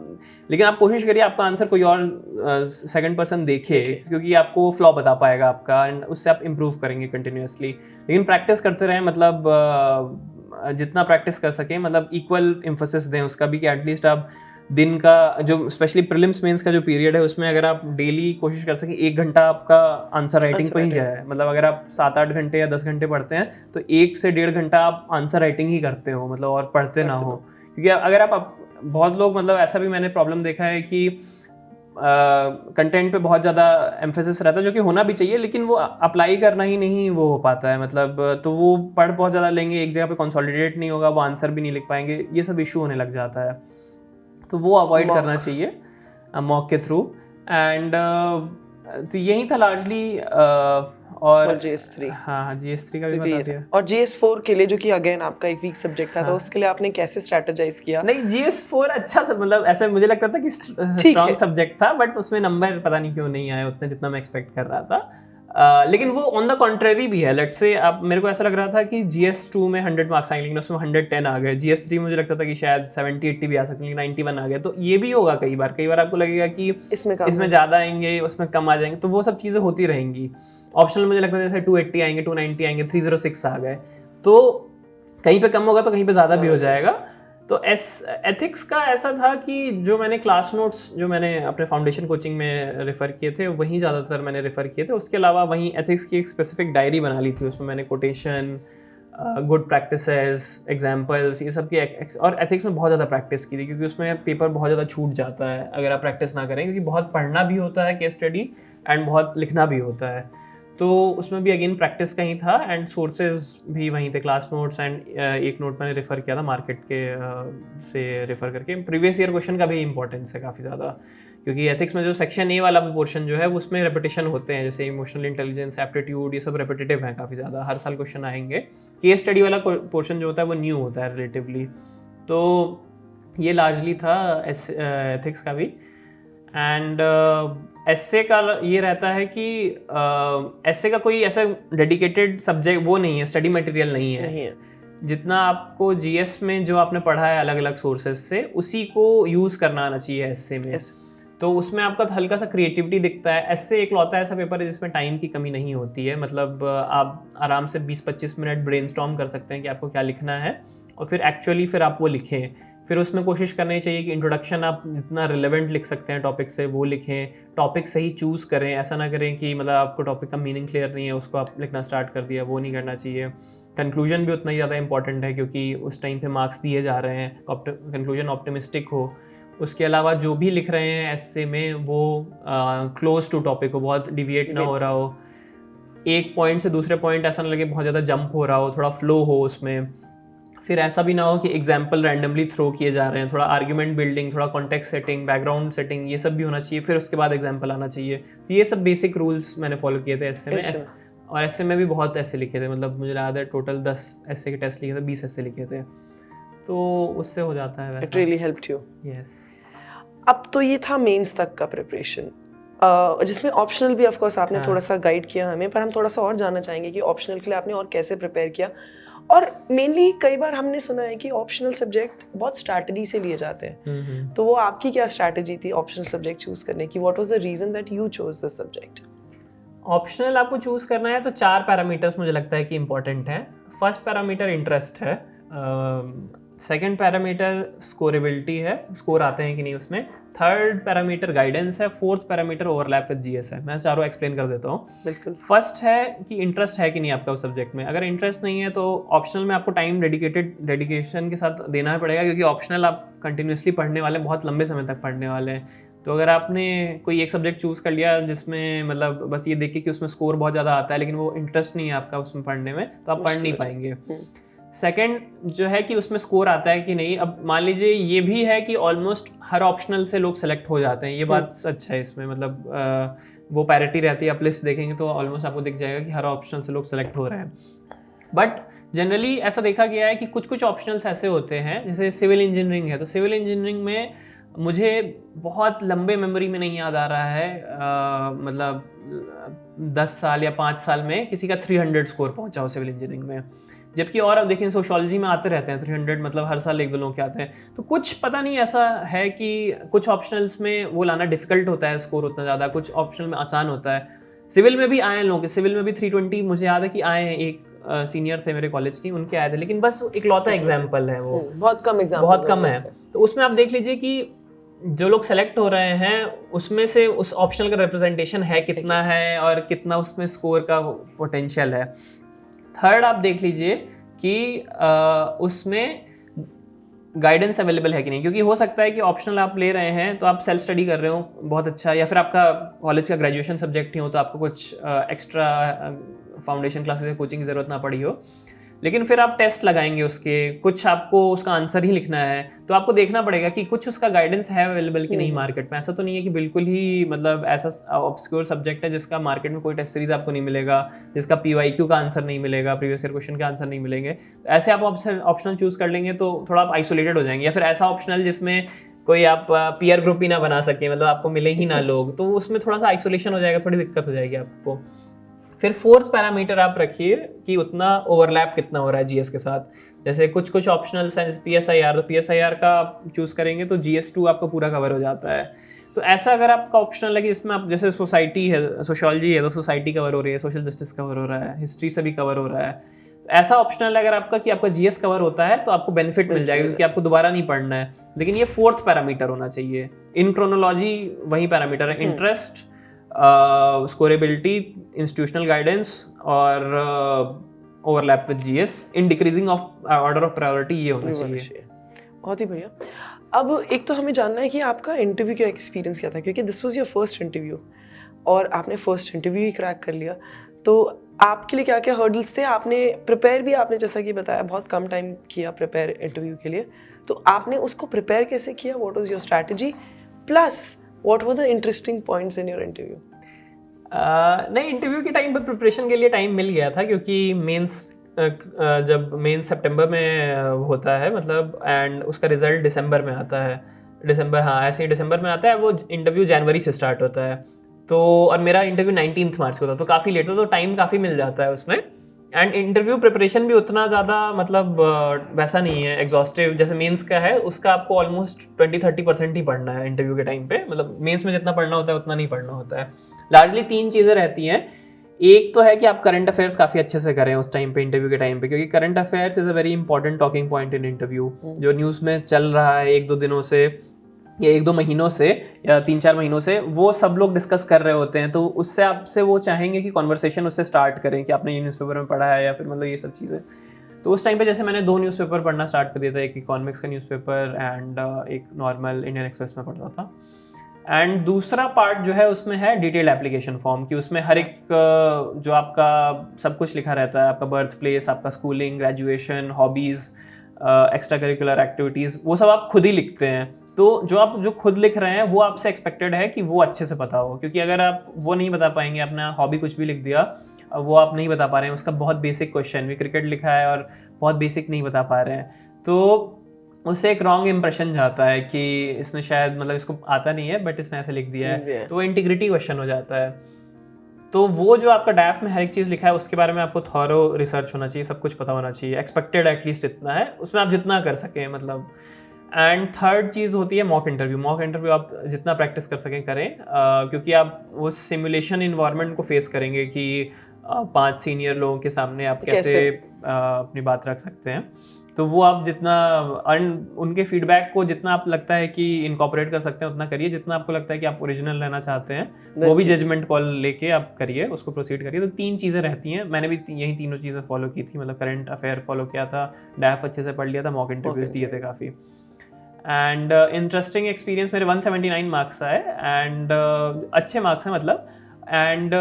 लेकिन आप कोशिश करिए आपका आंसर कोई और सेकंड पर्सन देखे, क्योंकि आपको फ्लॉ बता पाएगा आपका, एंड उससे आप इम्प्रूव करेंगे कंटिन्यूसली। लेकिन प्रैक्टिस करते रहें, मतलब जितना प्रैक्टिस कर सकें, मतलब इक्वल एम्फोसिस दें उसका भी, कि एटलीस्ट आप दिन का जो स्पेशली प्रीलिम्स मेंस का जो पीरियड है उसमें अगर आप डेली कोशिश कर सकें 1 घंटा आपका आंसर राइटिंग पे ही जाए। मतलब अगर आप 7-8 घंटे या 10 घंटे पढ़ते हैं तो 1 से 1.5 घंटा आप आंसर राइटिंग ही करते हो, मतलब और पढ़ते ना हो। क्योंकि अगर आप बहुत लोग, मतलब ऐसा भी मैंने प्रॉब्लम देखा है कि कंटेंट पे बहुत ज़्यादा एम्फेसिस रहता है, जो कि होना भी चाहिए, लेकिन वो अप्लाई करना ही नहीं वो हो पाता है। मतलब तो वो पढ़ बहुत ज़्यादा लेंगे, एक जगह पे कंसोलिडेट नहीं होगा, वो आंसर भी नहीं लिख पाएंगे, ये सब इशू होने लग जाता है। तो वो अवॉइड करना चाहिए मॉक के थ्रू। एंड तो यही था लार्जली। और GS3, हाँ GS3 का भी बता दिया। और GS4 के लिए, जो कि अगेन आपका एक वीक सब्जेक्ट था, तो उसके लिए आपने कैसे स्ट्रेटेजाइज किया? नहीं, GS4 अच्छा सब, मतलब ऐसे मुझे लगता था कि स्ट्रॉन्ग सब्जेक्ट था, बट उसमें नंबर पता नहीं क्यों नहीं आए उतने जितना मैं एक्सपेक्ट कर रहा था। लेकिन वो ऑन द कॉन्ट्रेरी भी है। लेट्स से आप, मेरे को ऐसा लग रहा था कि GS2 में 100 मार्क्स आएंगे, लेकिन उसमें 110 आ गए। GS3 मुझे लगता था कि शायद 70-80 भी आ सकते हैं, 91 आ गए। तो ये भी होगा कई बार आपको लगेगा कि इसमें ज़्यादा आएंगे, उसमें कम आ जाएंगे, तो वो सब चीज़ें होती रहेंगी। ऑप्शनल मुझे लगता है जैसे 280 आएंगे, 290 आएंगे, 306 आ गए, तो कहीं पे कम होगा तो कहीं पे ज़्यादा भी हो जाएगा। तो एथिक्स का ऐसा था कि जो मैंने क्लास नोट्स जो मैंने अपने फाउंडेशन कोचिंग में रेफ़र किए थे, वहीं ज़्यादातर मैंने रेफ़र किए थे। उसके अलावा वहीं एथिक्स की एक स्पेसिफिक डायरी बना ली थी, उसमें मैंने कोटेशन, गुड प्रैक्टिसेस, एग्जाम्पल्स, ये सब की और एथिक्स में बहुत ज़्यादा प्रैक्टिस की थी, क्योंकि उसमें पेपर बहुत ज़्यादा छूट जाता है अगर आप प्रैक्टिस ना करें, क्योंकि बहुत पढ़ना भी होता है केस स्टडी एंड बहुत लिखना भी होता है। तो उसमें भी अगेन प्रैक्टिस का ही था, एंड सोर्सेज भी वहीं थे, क्लास नोट्स, एंड एक नोट मैंने रेफ़र किया था मार्केट के से रेफ़र करके। प्रीवियस ईयर क्वेश्चन का भी इंपॉर्टेंस है काफ़ी ज़्यादा, क्योंकि एथिक्स में जो सेक्शन ए वाला पोर्शन जो है उसमें रेपिटेशन होते हैं, जैसे इमोशनल इंटेलिजेंस, एप्टीट्यूड, ये सब रेपिटेटिव हैं काफ़ी ज़्यादा, हर साल क्वेश्चन आएंगे। केस स्टडी वाला पोर्शन जो होता है वो न्यू होता है रिलेटिवली। तो ये लार्जली था एथिक्स का भी। एंड एस्से का ये रहता है कि एस्से का कोई ऐसा डेडिकेटेड सब्जेक्ट वो नहीं है, स्टडी मटेरियल नहीं है। जितना आपको जीएस में जो आपने पढ़ा है अलग अलग सोर्सेज से, उसी को यूज़ करना आना चाहिए एस्से में। तो उसमें आपका हल्का सा क्रिएटिविटी दिखता है। एस्से एक लौता ऐसा पेपर है जिसमें टाइम की कमी नहीं होती है, मतलब आप आराम से 20-25 मिनट ब्रेनस्टॉर्म कर सकते हैं कि आपको क्या लिखना है, और फिर एक्चुअली फिर आप वो लिखें। फिर उसमें कोशिश करनी चाहिए कि इंट्रोडक्शन आप जितना रिलेवेंट लिख सकते हैं टॉपिक से वो लिखें, टॉपिक सही चूज़ करें, ऐसा ना करें कि मतलब आपको टॉपिक का मीनिंग क्लियर नहीं है उसको आप लिखना स्टार्ट कर दिया, वो नहीं करना चाहिए। कंक्लूजन भी उतना ही ज़्यादा इंपॉर्टेंट है, क्योंकि उस टाइम पे मार्क्स दिए जा रहे हैं, कंक्लूजन ऑप्टिमिस्टिक हो। उसके अलावा जो भी लिख रहे हैं एस्से में वो क्लोज टू टॉपिक हो, बहुत डिविएट ना हो रहा हो, एक पॉइंट से दूसरे पॉइंट ऐसा ना लगे बहुत ज़्यादा जंप हो रहा हो, थोड़ा फ्लो हो उसमें। फिर ऐसा भी ना हो कि एग्जाम्पल रैंडमली थ्रो किए जा रहे हैं, थोड़ा आर्ग्यूमेंट बिल्डिंग, थोड़ा कॉन्टेक्स्ट सेटिंग, बैकग्राउंड सेटिंग, ये सब भी होना चाहिए। फिर उसके बाद एग्जाम्पल आना चाहिए। तो ये सब बेसिक रूल्स मैंने फॉलो किए थे एस्से में। और एस्से में भी बहुत ऐसे लिखे थे, मतलब मुझे याद है टोटल 10 एस्से के टेस्ट लिखे थे, 20 एस्से लिखे थे, तो उससे हो जाता है वैसा। It really helped you. Yes. अब तो ये था मेंस तक का प्रिपरेशन, जिसमें ऑप्शनल भी ऑफ कोर्स आपने थोड़ा सा गाइड किया हमें, पर हम थोड़ा सा और जानना चाहेंगे कि ऑप्शनल के लिए आपने और कैसे प्रिपेयर किया, और मेनली कई बार हमने सुना है कि ऑप्शनल सब्जेक्ट बहुत स्ट्रैटेजी से लिए जाते हैं, तो वो आपकी क्या स्ट्रैटेजी थी ऑप्शनल सब्जेक्ट चूज करने की? What was the reason that you chose this subject? Optional आपको चूज करना है तो 4 पैरामीटर्स मुझे लगता है कि इंपॉर्टेंट हैं। फर्स्ट पैरामीटर इंटरेस्ट है, सेकंड पैरामीटर स्कोरेबिलिटी है, स्कोर आते हैं कि नहीं उसमें, थर्ड पैरामीटर गाइडेंस है, fourth parameter overlap with GS है। मैं चारों एक्सप्लेन कर देता हूँ। बिल्कुल। फर्स्ट है कि इंटरेस्ट है कि नहीं आपका उस सब्जेक्ट में। अगर इंटरेस्ट नहीं है तो ऑप्शनल में आपको टाइम डेडिकेशन के साथ देना पड़ेगा, क्योंकि ऑप्शनल आप कंटिन्यूसली पढ़ने वाले हैं, बहुत लंबे समय तक पढ़ने वाले हैं। तो अगर आपने कोई एक सब्जेक्ट चूज़ कर लिया जिसमें मतलब बस ये देख के कि उसमें स्कोर बहुत ज़्यादा आता है, लेकिन वो इंटरेस्ट नहीं है आपका उसमें पढ़ने में, तो आप पढ़ नहीं पाएंगे। सेकंड जो है कि उसमें स्कोर आता है कि नहीं। अब मान लीजिए ये भी है कि ऑलमोस्ट हर ऑप्शनल से लोग सेलेक्ट हो जाते हैं, ये बात सच है इसमें, मतलब वो पैरिटी रहती है। आप लिस्ट देखेंगे तो ऑलमोस्ट आपको दिख जाएगा कि हर ऑप्शनल से लोग सेलेक्ट हो रहे हैं। बट जनरली ऐसा देखा गया है कि कुछ कुछ ऑप्शनल्स ऐसे होते हैं, जैसे सिविल इंजीनियरिंग है, तो सिविल इंजीनियरिंग में मुझे बहुत लंबे मेमोरी में नहीं याद आ रहा है, मतलब 10 साल या 5 साल में किसी का 300 स्कोर पहुंचा हो सिविल इंजीनियरिंग में। जबकि और अब देखिए सोशियोलॉजी में आते रहते हैं 300, मतलब हर साल 1-2 लोग के आते हैं। तो कुछ पता नहीं ऐसा है कि कुछ ऑप्शनल्स में वो लाना डिफिकल्ट होता है स्कोर उतना ज़्यादा, कुछ ऑप्शनल में आसान होता है। सिविल में भी आए हैं लोग, सिविल में भी 320 मुझे याद है कि आए हैं। एक सीनियर थे मेरे कॉलेज की, उनके आए थे, लेकिन बस इकलौता एग्जाम्पल है वो, बहुत कम है। तो उसमें आप देख लीजिए कि जो लोग सेलेक्ट हो रहे हैं उसमें से उस ऑप्शनल का रिप्रेजेंटेशन है कितना है और कितना उसमें स्कोर का पोटेंशियल है। थर्ड आप देख लीजिए कि उसमें गाइडेंस अवेलेबल है कि नहीं, क्योंकि हो सकता है कि ऑप्शनल आप ले रहे हैं तो आप सेल्फ स्टडी कर रहे हो बहुत अच्छा, या फिर आपका कॉलेज का ग्रेजुएशन सब्जेक्ट ही हो तो आपको कुछ एक्स्ट्रा फाउंडेशन क्लासेस या कोचिंग की ज़रूरत ना पड़ी हो, लेकिन फिर आप टेस्ट लगाएंगे उसके, कुछ आपको उसका आंसर ही लिखना है, तो आपको देखना पड़ेगा कि कुछ उसका गाइडेंस है अवेलेबल कि नहीं मार्केट में। ऐसा तो नहीं है कि बिल्कुल ही मतलब ऐसा ऑब्सक्योर सब्जेक्ट है जिसका मार्केट में कोई टेस्ट सीरीज आपको नहीं मिलेगा, जिसका PYQ का आंसर नहीं मिलेगा, प्रीवियस ईयर क्वेश्चन के आंसर नहीं मिलेंगे। ऐसे आप ऑप्शनल चूज कर लेंगे तो थोड़ा आप आइसोलेटेड हो जाएंगे, या फिर ऐसा ऑप्शनल जिसमें कोई आप पीयर ग्रुप ही ना बना सके, मतलब आपको मिले ही ना लोग, तो उसमें थोड़ा सा आइसोलेशन हो जाएगा, थोड़ी दिक्कत हो जाएगी आपको। फिर फोर्थ पैरामीटर आप रखिए कि उतना ओवरलैप कितना हो रहा है जीएस के साथ। जैसे कुछ कुछ ऑप्शनल्स हैं, जैसे PSIR, तो PSIR का आप चूज़ करेंगे तो GS2 आपका पूरा कवर हो जाता है। तो ऐसा अगर आपका ऑप्शनल है कि इसमें आप जैसे सोसाइटी है, सोशियोलॉजी है तो सोसाइटी कवर हो रही है, सोशल जस्टिस कवर हो रहा है, हिस्ट्री से भी कवर हो रहा है, तो ऐसा ऑप्शनल अगर आपका कि आपका GS कवर होता है तो आपको बेनिफिट मिल जाएगा, क्योंकि आपको दोबारा नहीं पढ़ना है। लेकिन ये फोर्थ पैरामीटर होना चाहिए। इन क्रोनोलॉजी वही पैरामीटर है, इंटरेस्ट, स्कोरेबिलिटी, इंस्टीट्यूशनल गाइडेंस और overlap with GS in decreasing of order of priority, ये होना चाहिए। बहुत ही बढ़िया। अब एक तो हमें जानना है कि आपका इंटरव्यू का एक्सपीरियंस क्या था, क्योंकि this was your first interview और आपने फर्स्ट इंटरव्यू ही क्रैक कर लिया, तो आपके लिए क्या क्या हर्डल्स थे? आपने प्रिपेयर भी, आपने जैसा कि बताया बहुत कम टाइम किया प्रिपेयर इंटरव्यू के लिए, तो आपने उसको प्रिपेयर कैसे किया? What was your strategy, plus what were the interesting points in your interview? नहीं, इंटरव्यू के टाइम पर प्रिपरेशन के लिए टाइम मिल गया था, क्योंकि मेंस जब मेंस सितंबर में होता है मतलब, एंड उसका रिजल्ट दिसंबर में आता है, दिसंबर, हाँ ऐसे ही दिसंबर में आता है, वो इंटरव्यू जनवरी से स्टार्ट होता है। तो और मेरा इंटरव्यू 19 मार्च को था, तो काफ़ी लेट था, तो टाइम काफ़ी मिल जाता है उसमें। एंड इंटरव्यू प्रिपरेशन भी उतना ज़्यादा मतलब वैसा नहीं है एग्जॉस्टिव जैसे मेंस का है, उसका आपको ऑलमोस्ट 20-30% ही पढ़ना है इंटरव्यू के टाइम पे, मतलब मेंस में जितना पढ़ना होता है उतना नहीं पढ़ना होता है। लार्जली 3 चीज़ें रहती हैं। एक तो है कि आप करंट अफेयर्स काफ़ी अच्छे से करें उस टाइम पे, इंटरव्यू के टाइम पे, क्योंकि current affairs is a very important talking point in interview. जो न्यूज़ में चल रहा है 1-2 दिनों से या 1-2 महीनों से या 3-4 महीनों से, वो सब लोग डिस्कस कर रहे होते हैं, तो उससे आपसे वो चाहेंगे कि कॉन्वर्सेशन उससे स्टार्ट करें कि आपने ये न्यूज़पेपर में पढ़ा है या फिर मतलब ये सब चीज़ें। तो उस टाइम पे जैसे मैंने 2 न्यूज़पेपर पढ़ना स्टार्ट कर दिया था, एक इकोनॉमिक्स का न्यूज़पेपर एंड एक नॉर्मल इंडियन एक्सप्रेस में पढ़ता था। एंड दूसरा पार्ट जो है उसमें है डिटेल एप्लीकेशन फॉर्म, कि उसमें हर एक जो आपका सब कुछ लिखा रहता है, आपका बर्थ प्लेस, आपका schooling, graduation, hobbies, extra curricular activities, वो सब आप खुद ही लिखते हैं। तो जो आप जो खुद लिख रहे हैं वो आपसे एक्सपेक्टेड है कि वो अच्छे से पता हो, क्योंकि अगर आप वो नहीं बता पाएंगे, अपना हॉबी कुछ भी लिख दिया, वो आप नहीं बता पा रहे हैं, उसका बहुत बेसिक क्वेश्चन भी क्रिकेट लिखा है और बहुत बेसिक नहीं बता पा रहे हैं, तो उससे एक रॉन्ग इंप्रेशन जाता है कि इसने शायद मतलब इसको आता नहीं है बट इसने ऐसे लिख दिया है, तो वो इंटीग्रिटी क्वेश्चन हो जाता है। तो वो जो आपका डैफ में हर एक चीज़ लिखा है उसके बारे में आपको थॉरो रिसर्च होना चाहिए, सब कुछ पता होना चाहिए, एक्सपेक्टेड एटलीस्ट इतना है, उसमें आप जितना कर सकें मतलब। एंड थर्ड चीज़ होती है मॉक इंटरव्यू। मॉक इंटरव्यू आप जितना प्रैक्टिस कर सकें करें, क्योंकि आप वो सिमुलेशन इन्वायरमेंट को फेस करेंगे कि 5 सीनियर लोगों के सामने आप कैसे अपनी बात रख सकते हैं। तो वो आप जितना उनके फीडबैक को जितना आप लगता है कि इनकॉर्पोरेट कर सकते हैं उतना करिए, जितना आपको लगता है कि आप ओरिजिनल रहना चाहते हैं वो भी जजमेंट कॉल लेके आप करिए, उसको प्रोसीड करिए। तो 3 चीज़ें रहती हैं, मैंने भी यही तीनों चीज़ें फॉलो की थी, मतलब करंट अफेयर फॉलो किया था, डैफ अच्छे से पढ़ लिया था, मॉक इंटरव्यूज दिए थे काफ़ी। एंड इंटरेस्टिंग एक्सपीरियंस, मेरे 179 मार्क्स आए एंड अच्छे मार्क्स हैं मतलब। एंड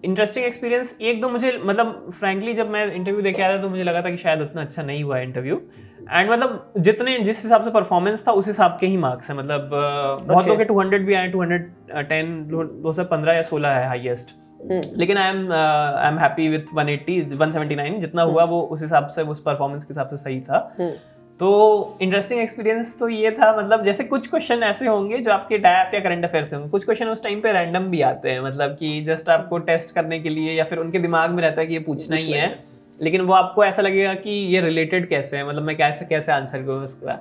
इंटरेस्टिंग एक्सपीरियंस एक दो मुझे मतलब फ्रैंकली जब मैं इंटरव्यू देके आया था तो मुझे लगा था कि शायद उतना अच्छा नहीं हुआ इंटरव्यू। एंड मतलब जिस हिसाब से परफॉर्मेंस था उस हिसाब के ही मार्क्स हैं, मतलब बहुत लोग के 200 भी आए, 210, 215 या 16 है हाईएस्ट, लेकिन आई एम हैप्पी विथ 180 179 जितना हुआ वो उस हिसाब से, उस परफॉर्मेंस के हिसाब से सही था। तो इंटरेस्टिंग एक्सपीरियंस तो ये था, मतलब जैसे कुछ क्वेश्चन ऐसे होंगे जो आपके डैफ या करंट अफेयर से होंगे, कुछ क्वेश्चन उस टाइम पे रैंडम भी आते हैं, मतलब कि जस्ट आपको टेस्ट करने के लिए, या फिर उनके दिमाग में रहता है कि ये पूछना ही है, लेकिन वो आपको ऐसा लगेगा कि ये रिलेटेड कैसे है, मतलब मैं कैसे आंसर करूँ उसका।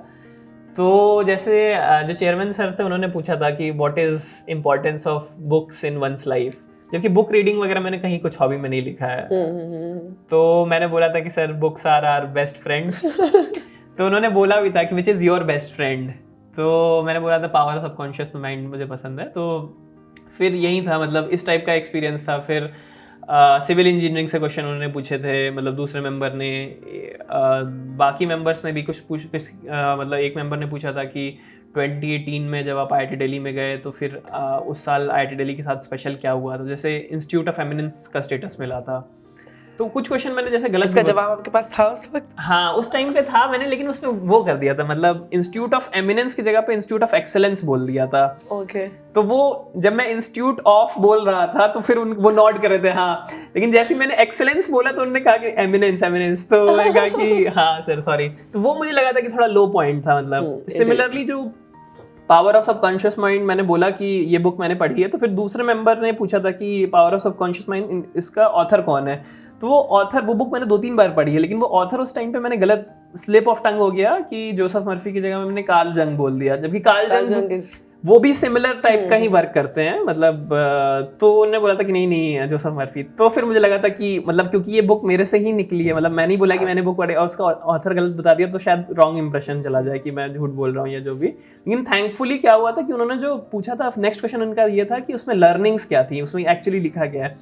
तो जैसे जो चेयरमैन सर थे उन्होंने पूछा था कि what is importance of books in one's life, जबकि बुक रीडिंग वगैरह मैंने कहीं कुछ हॉबी में नहीं लिखा है। तो मैंने बोला था कि sir books are our best friends. तो उन्होंने बोला भी था कि which is your best friend, तो मैंने बोला था पावर ऑफ सबकॉन्शियस माइंड मुझे पसंद है। तो फिर यही था, मतलब इस टाइप का एक्सपीरियंस था। फिर सिविल इंजीनियरिंग से क्वेश्चन उन्होंने पूछे थे, मतलब दूसरे मेंबर ने, बाकी मेंबर्स ने भी कुछ मतलब एक मेंबर ने पूछा था कि 2018 में जब आप IIT दिल्ली में गए तो फिर उस साल IIT दिल्ली के साथ स्पेशल क्या हुआ था, जैसे इंस्टीट्यूट ऑफ एमिनेंस का स्टेटस मिला था। तो कुछ क्वेश्चन मैंने जैसे गलत, इसका जवाब आपके पास था उस वक्त? हाँ उस टाइम पे था मैंने, लेकिन उसमें वो कर दिया था, मतलब इंस्टीट्यूट ऑफ एमिनेंस की जगह पे इंस्टीट्यूट ऑफ एक्सेलेंस बोल दिया था। ओके। तो वो जब मैं इंस्टीट्यूट ऑफ बोल रहा था तो फिर वो नोट कर रहे थे हाँ, लेकिन जैसे ही मैंने एक्सेलेंस बोला तो उन्होंने कहा कि एमिनेंस, तो मैंने कहा कि हाँ सर सॉरी। तो वो मुझे लगा था कि थोड़ा लो पॉइंट था, मतलब सिमिलरली जो पावर ऑफ सबकॉन्शियस माइंड मैंने बोला कि ये बुक मैंने पढ़ी है, तो फिर दूसरे मेंबर ने पूछा था कि पावर ऑफ सबकॉन्शियस माइंड इसका ऑथर कौन है। तो वो बुक मैंने 2-3 बार पढ़ी है, लेकिन वो ऑथर उस टाइम पे मैंने गलत स्लिप ऑफ टंग हो गया कि जोसेफ मर्फी की जगह में मैंने कार्ल जंग बोल दिया, जबकि कार्ल जंग वो भी सिमिलर टाइप का ही वर्क करते हैं, मतलब तो उन्होंने बोला था कि नहीं जोसेफ मर्फी। तो फिर मुझे लगा था कि मतलब क्योंकि ये बुक मेरे से ही निकली है, मतलब मैं नहीं बोला कि मैंने बुक पढ़ी और उसका ऑथर गलत बता दिया तो शायद रॉन्ग इंप्रेशन चला जाए कि मैं झूठ बोल रहा हूँ या जो भी। लेकिन थैंकफुली क्या हुआ था कि उन्होंने जो पूछा था नेक्स्ट क्वेश्चन उनका ये था कि उसमें लर्निंग्स क्या थी, उसमें एक्चुअली लिखा गया है,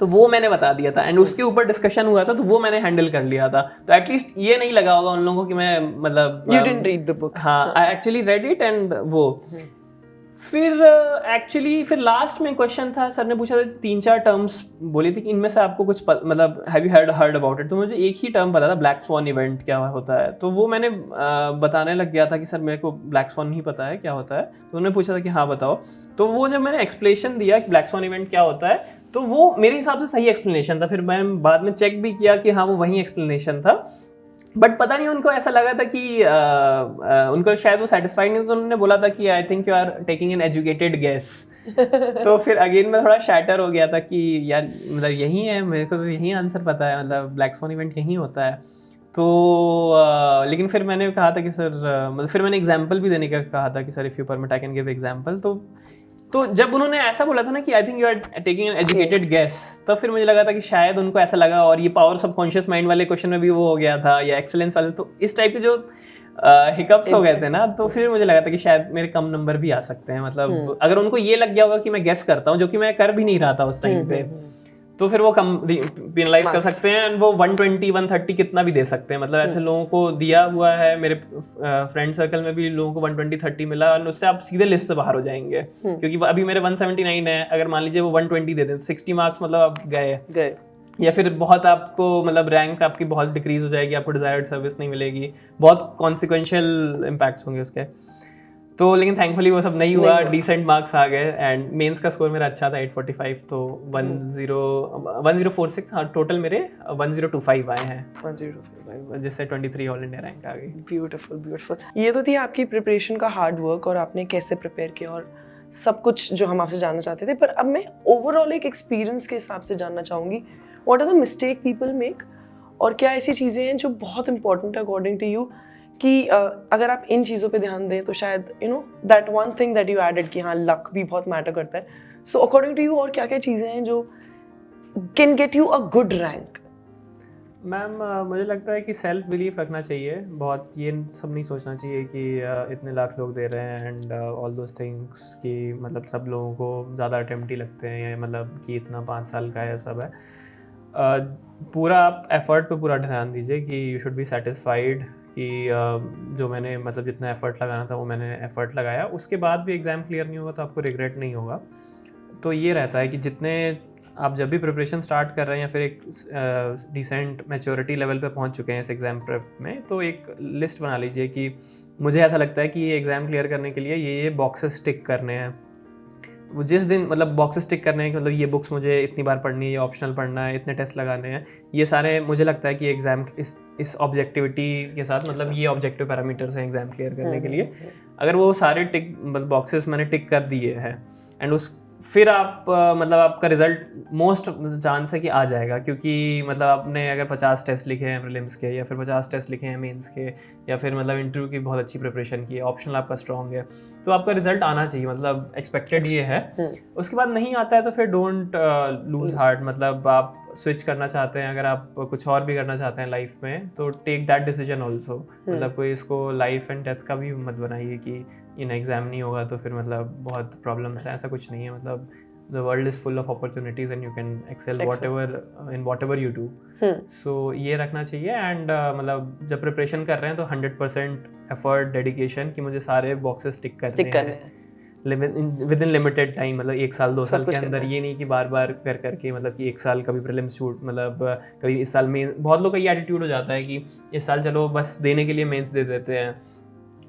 तो वो मैंने बता दिया था एंड उसके ऊपर डिस्कशन हुआ था, तो वो मैंने हैंडल कर लिया था। तो एटलीस्ट ये नहीं लगा होगा उन लोगों को कि मैं मतलब You didn't read the book. हाँ I actually read it and वो फिर एक्चुअली फिर लास्ट में क्वेश्चन था, सर ने पूछा था 3-4 टर्म्स बोली थी कि इनमें से आपको कुछ मतलब have you heard about it. तो मुझे एक ही टर्म पता था, ब्लैक स्वॉन इवेंट क्या होता है, तो वो मैंने बताने लग गया था कि सर मेरे को ब्लैक स्वॉन नहीं पता है क्या होता है। तो उन्होंने पूछा था कि हाँ बताओ, तो वो जब मैंने एक्सप्लेनेशन दिया कि ब्लैक स्वॉन इवेंट क्या होता है तो वो मेरे हिसाब से सही एक्सप्लेनेशन था। फिर मैं बाद में चेक भी किया कि हाँ वो वही एक्सप्लेनेशन था, बट पता नहीं उनको ऐसा लगा था कि उनको शायद वो सेटिस्फाइड नहीं, तो उन्होंने बोला था कि I think you are taking an educated guess. तो फिर अगेन मैं थोड़ा शैटर हो गया था कि यार मतलब यही है, मेरे को तो यही आंसर पता है, मतलब ब्लैक स्वॉन इवेंट यही होता है। तो लेकिन फिर मैंने कहा था कि सर मतलब फिर मैंने एग्जाम्पल भी देने का कहा था कि sir if you permit I can give example. तो जब उन्होंने ऐसा बोला था ना कि I think you are taking an educated guess, तो फिर मुझे लगा था कि शायद उनको ऐसा लगा, और ये पावर सबकॉन्शियस माइंड वाले क्वेश्चन में भी वो हो गया था या एक्सेलेंस वाले, तो इस टाइप के जो हिकअप्स हो गए थे ना, तो फिर मुझे लगा था कि शायद मेरे कम नंबर भी आ सकते हैं, मतलब अगर उनको ये लग गया होगा कि मैं गेस करता हूँ, जो कि मैं कर भी नहीं रहा था उस टाइम पे, तो फिर वो कम पेनलाइज कर सकते हैं एंड वो 120 130 कितना भी दे सकते हैं। मतलब ऐसे लोगों को दिया हुआ है, मेरे फ्रेंड सर्कल में भी लोगों को 120 30 मिला, और उससे आप सीधे लिस्ट से बाहर हो जाएंगे, क्योंकि अभी मेरे 179 है, अगर मान लीजिए वो 120 दे दें 60 मार्क्स मतलब आप गए, या फिर बहुत आपको मतलब रैंक आपकी बहुत डिक्रीज हो जाएगी, आपको डिजायर्ड सर्विस नहीं मिलेगी, बहुत कॉन्सिक्वेंशियल इम्पैक्ट्स होंगे उसके। तो लेकिन थैंकफुली वो सब नहीं हुआ, डिसेंट मार्क्स आ गए एंड मेंस का स्कोर मेरा अच्छा था 845, तो 1046, हाँ टोटल मेरे 1025 आए हैं, 1025 जिससे 23 ऑल इंडिया रैंक आ गई। ब्यूटीफुल। ये तो थी आपकी प्रिपरेशन का हार्ड वर्क और आपने कैसे प्रिपेयर किया और सब कुछ जो हम आपसे जानना चाहते थे, पर अब मैं ओवरऑल एक एक्सपीरियंस के हिसाब से जानना चाहूँगी, what are the mistake people make, और क्या ऐसी चीज़ें हैं जो बहुत इंपॉर्टेंट है अकॉर्डिंग टू यू कि अगर आप इन चीज़ों पे ध्यान दें तो शायद that one thing that you added कि हाँ लक भी बहुत मैटर करता है। सो अकॉर्डिंग टू यू और क्या क्या चीज़ें हैं जो can get you a good rank? Ma'am मुझे लगता है कि सेल्फ बिलीफ रखना चाहिए बहुत, ये सब नहीं सोचना चाहिए कि इतने लाख लोग दे रहे हैं एंड ऑल दोज थिंग्स कि मतलब सब लोगों को ज़्यादा अटेम्प्ट ही लगते हैं, या मतलब कि इतना 5 साल का है सब है। पूरा आप एफर्ट पे पूरा ध्यान दीजिए कि यू शुड बी सेटिस्फाइड कि जो मैंने मतलब जितना एफर्ट लगाना था वो मैंने एफर्ट लगाया, उसके बाद भी एग्ज़ाम क्लियर नहीं होगा तो आपको रिग्रेट नहीं होगा। तो ये रहता है कि जितने आप जब भी प्रिपरेशन स्टार्ट कर रहे हैं या फिर एक डिसेंट मैच्योरिटी लेवल पे पहुंच चुके हैं इस एग्ज़ाम प्रेप में, तो एक लिस्ट बना लीजिए कि मुझे ऐसा लगता है कि ये एग्ज़ाम क्लियर करने के लिए ये बॉक्सेस टिक करने हैं। वो जिस दिन मतलब बॉक्सेस टिक करने हैं कि मतलब ये बुक्स मुझे इतनी बार पढ़नी है, ये ऑप्शनल पढ़ना है, इतने टेस्ट लगाने हैं, ये सारे मुझे लगता है कि एग्ज़ाम इस ऑब्जेक्टिविटी के साथ मतलब ये ऑब्जेक्टिव पैरामीटर्स हैं एग्ज़ाम क्लियर करने के लिए। अगर वो सारे टिक मतलब बॉक्सेस मैंने टिक कर दिए हैं एंड उस फिर आप मतलब आपका रिजल्ट मोस्ट चांस है कि आ जाएगा, क्योंकि मतलब आपने अगर 50 टेस्ट लिखे हैं प्रीलिम्स के या फिर 50 टेस्ट लिखे हैं मेंस के या फिर मतलब इंटरव्यू की बहुत अच्छी प्रिपरेशन की है, ऑप्शनल आपका स्ट्रॉन्ग है, तो आपका रिजल्ट आना चाहिए, मतलब एक्सपेक्टेड ये है। उसके बाद नहीं आता है तो फिर डोंट लूज हार्ट, मतलब आप स्विच करना चाहते हैं, अगर आप कुछ और भी करना चाहते हैं लाइफ में तो टेक दैट डिसीजन ऑल्सो। मतलब कोई इसको लाइफ एंड डेथ का भी मत बनाइए कि इन एग्ज़ाम नहीं होगा तो फिर मतलब बहुत प्रॉब्लम्स है, ऐसा कुछ नहीं है। मतलब the world is full of opportunities and you can excel whatever you do. So ये रखना चाहिए एंड मतलब जब प्रिपरेशन कर रहे हैं तो 100% एफर्ट डेडिकेशन कि मुझे सारे बॉक्सेस टिक करने हैं विद इन लिमिटेड टाइम, मतलब 1 साल 2 साल के अंदर। ये नहीं कि बार बार कर करके मतलब कि 1 साल कभी प्रीलिम्स शूट, मतलब कभी इस साल मेन, बहुत लोग का ये एटीट्यूड हो जाता है कि इस साल चलो बस देने के लिए मेंस दे देते हैं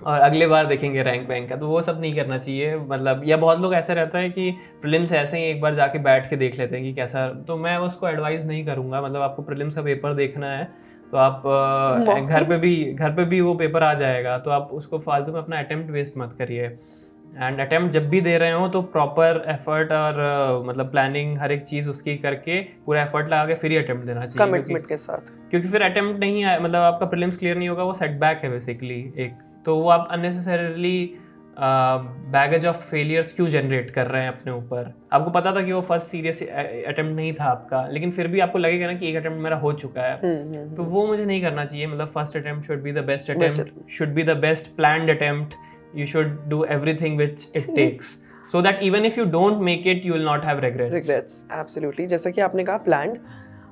और अगले बार देखेंगे रैंक बैंक का, तो वो सब नहीं करना चाहिए। मतलब या बहुत लोग ऐसे रहता है कि प्रीलिम्स ऐसे ही एक बार जाके बैठ के देख लेते हैं कि कैसा, तो मैं उसको एडवाइस नहीं करूँगा। मतलब आपको प्रीलिम्स का पेपर देखना है तो आप घर पे भी वो पेपर आ जाएगा, तो आप उसको फालतू में अपना अटेम्प्ट वेस्ट मत करिए। एंड अटेम्प्ट जब भी दे रहे हो तो प्रॉपर एफर्ट और मतलब प्लानिंग हर एक चीज़ उसकी करके पूरा एफर्ट लगा के फिर ही अटेम्प्ट देना चाहिए कमिटमेंट के साथ, क्योंकि फिर अटेम्प्ट नहीं आया मतलब आपका प्रीलिम्स क्लियर नहीं होगा, वो सेटबैक है बेसिकली एक, तो वो आप अननेसेसरीली बैगेज ऑफ फेलियर्स क्यों जनरेट कर रहे हैं अपने ऊपर। आपको पता था कि वो फर्स्ट सीरियस अटेम्प्ट नहीं था आपका, लेकिन फिर भी आपको लगेगा ना कि एक अटेम्प्ट मेरा हो चुका है, तो वो मुझे नहीं करना चाहिए। मतलब first attempt should be the best attempt, should be the best planned attempt, you should do everything which it takes so that even if you don't make it you will not have regrets. Absolutely. जैसा कि आपने कहा planned,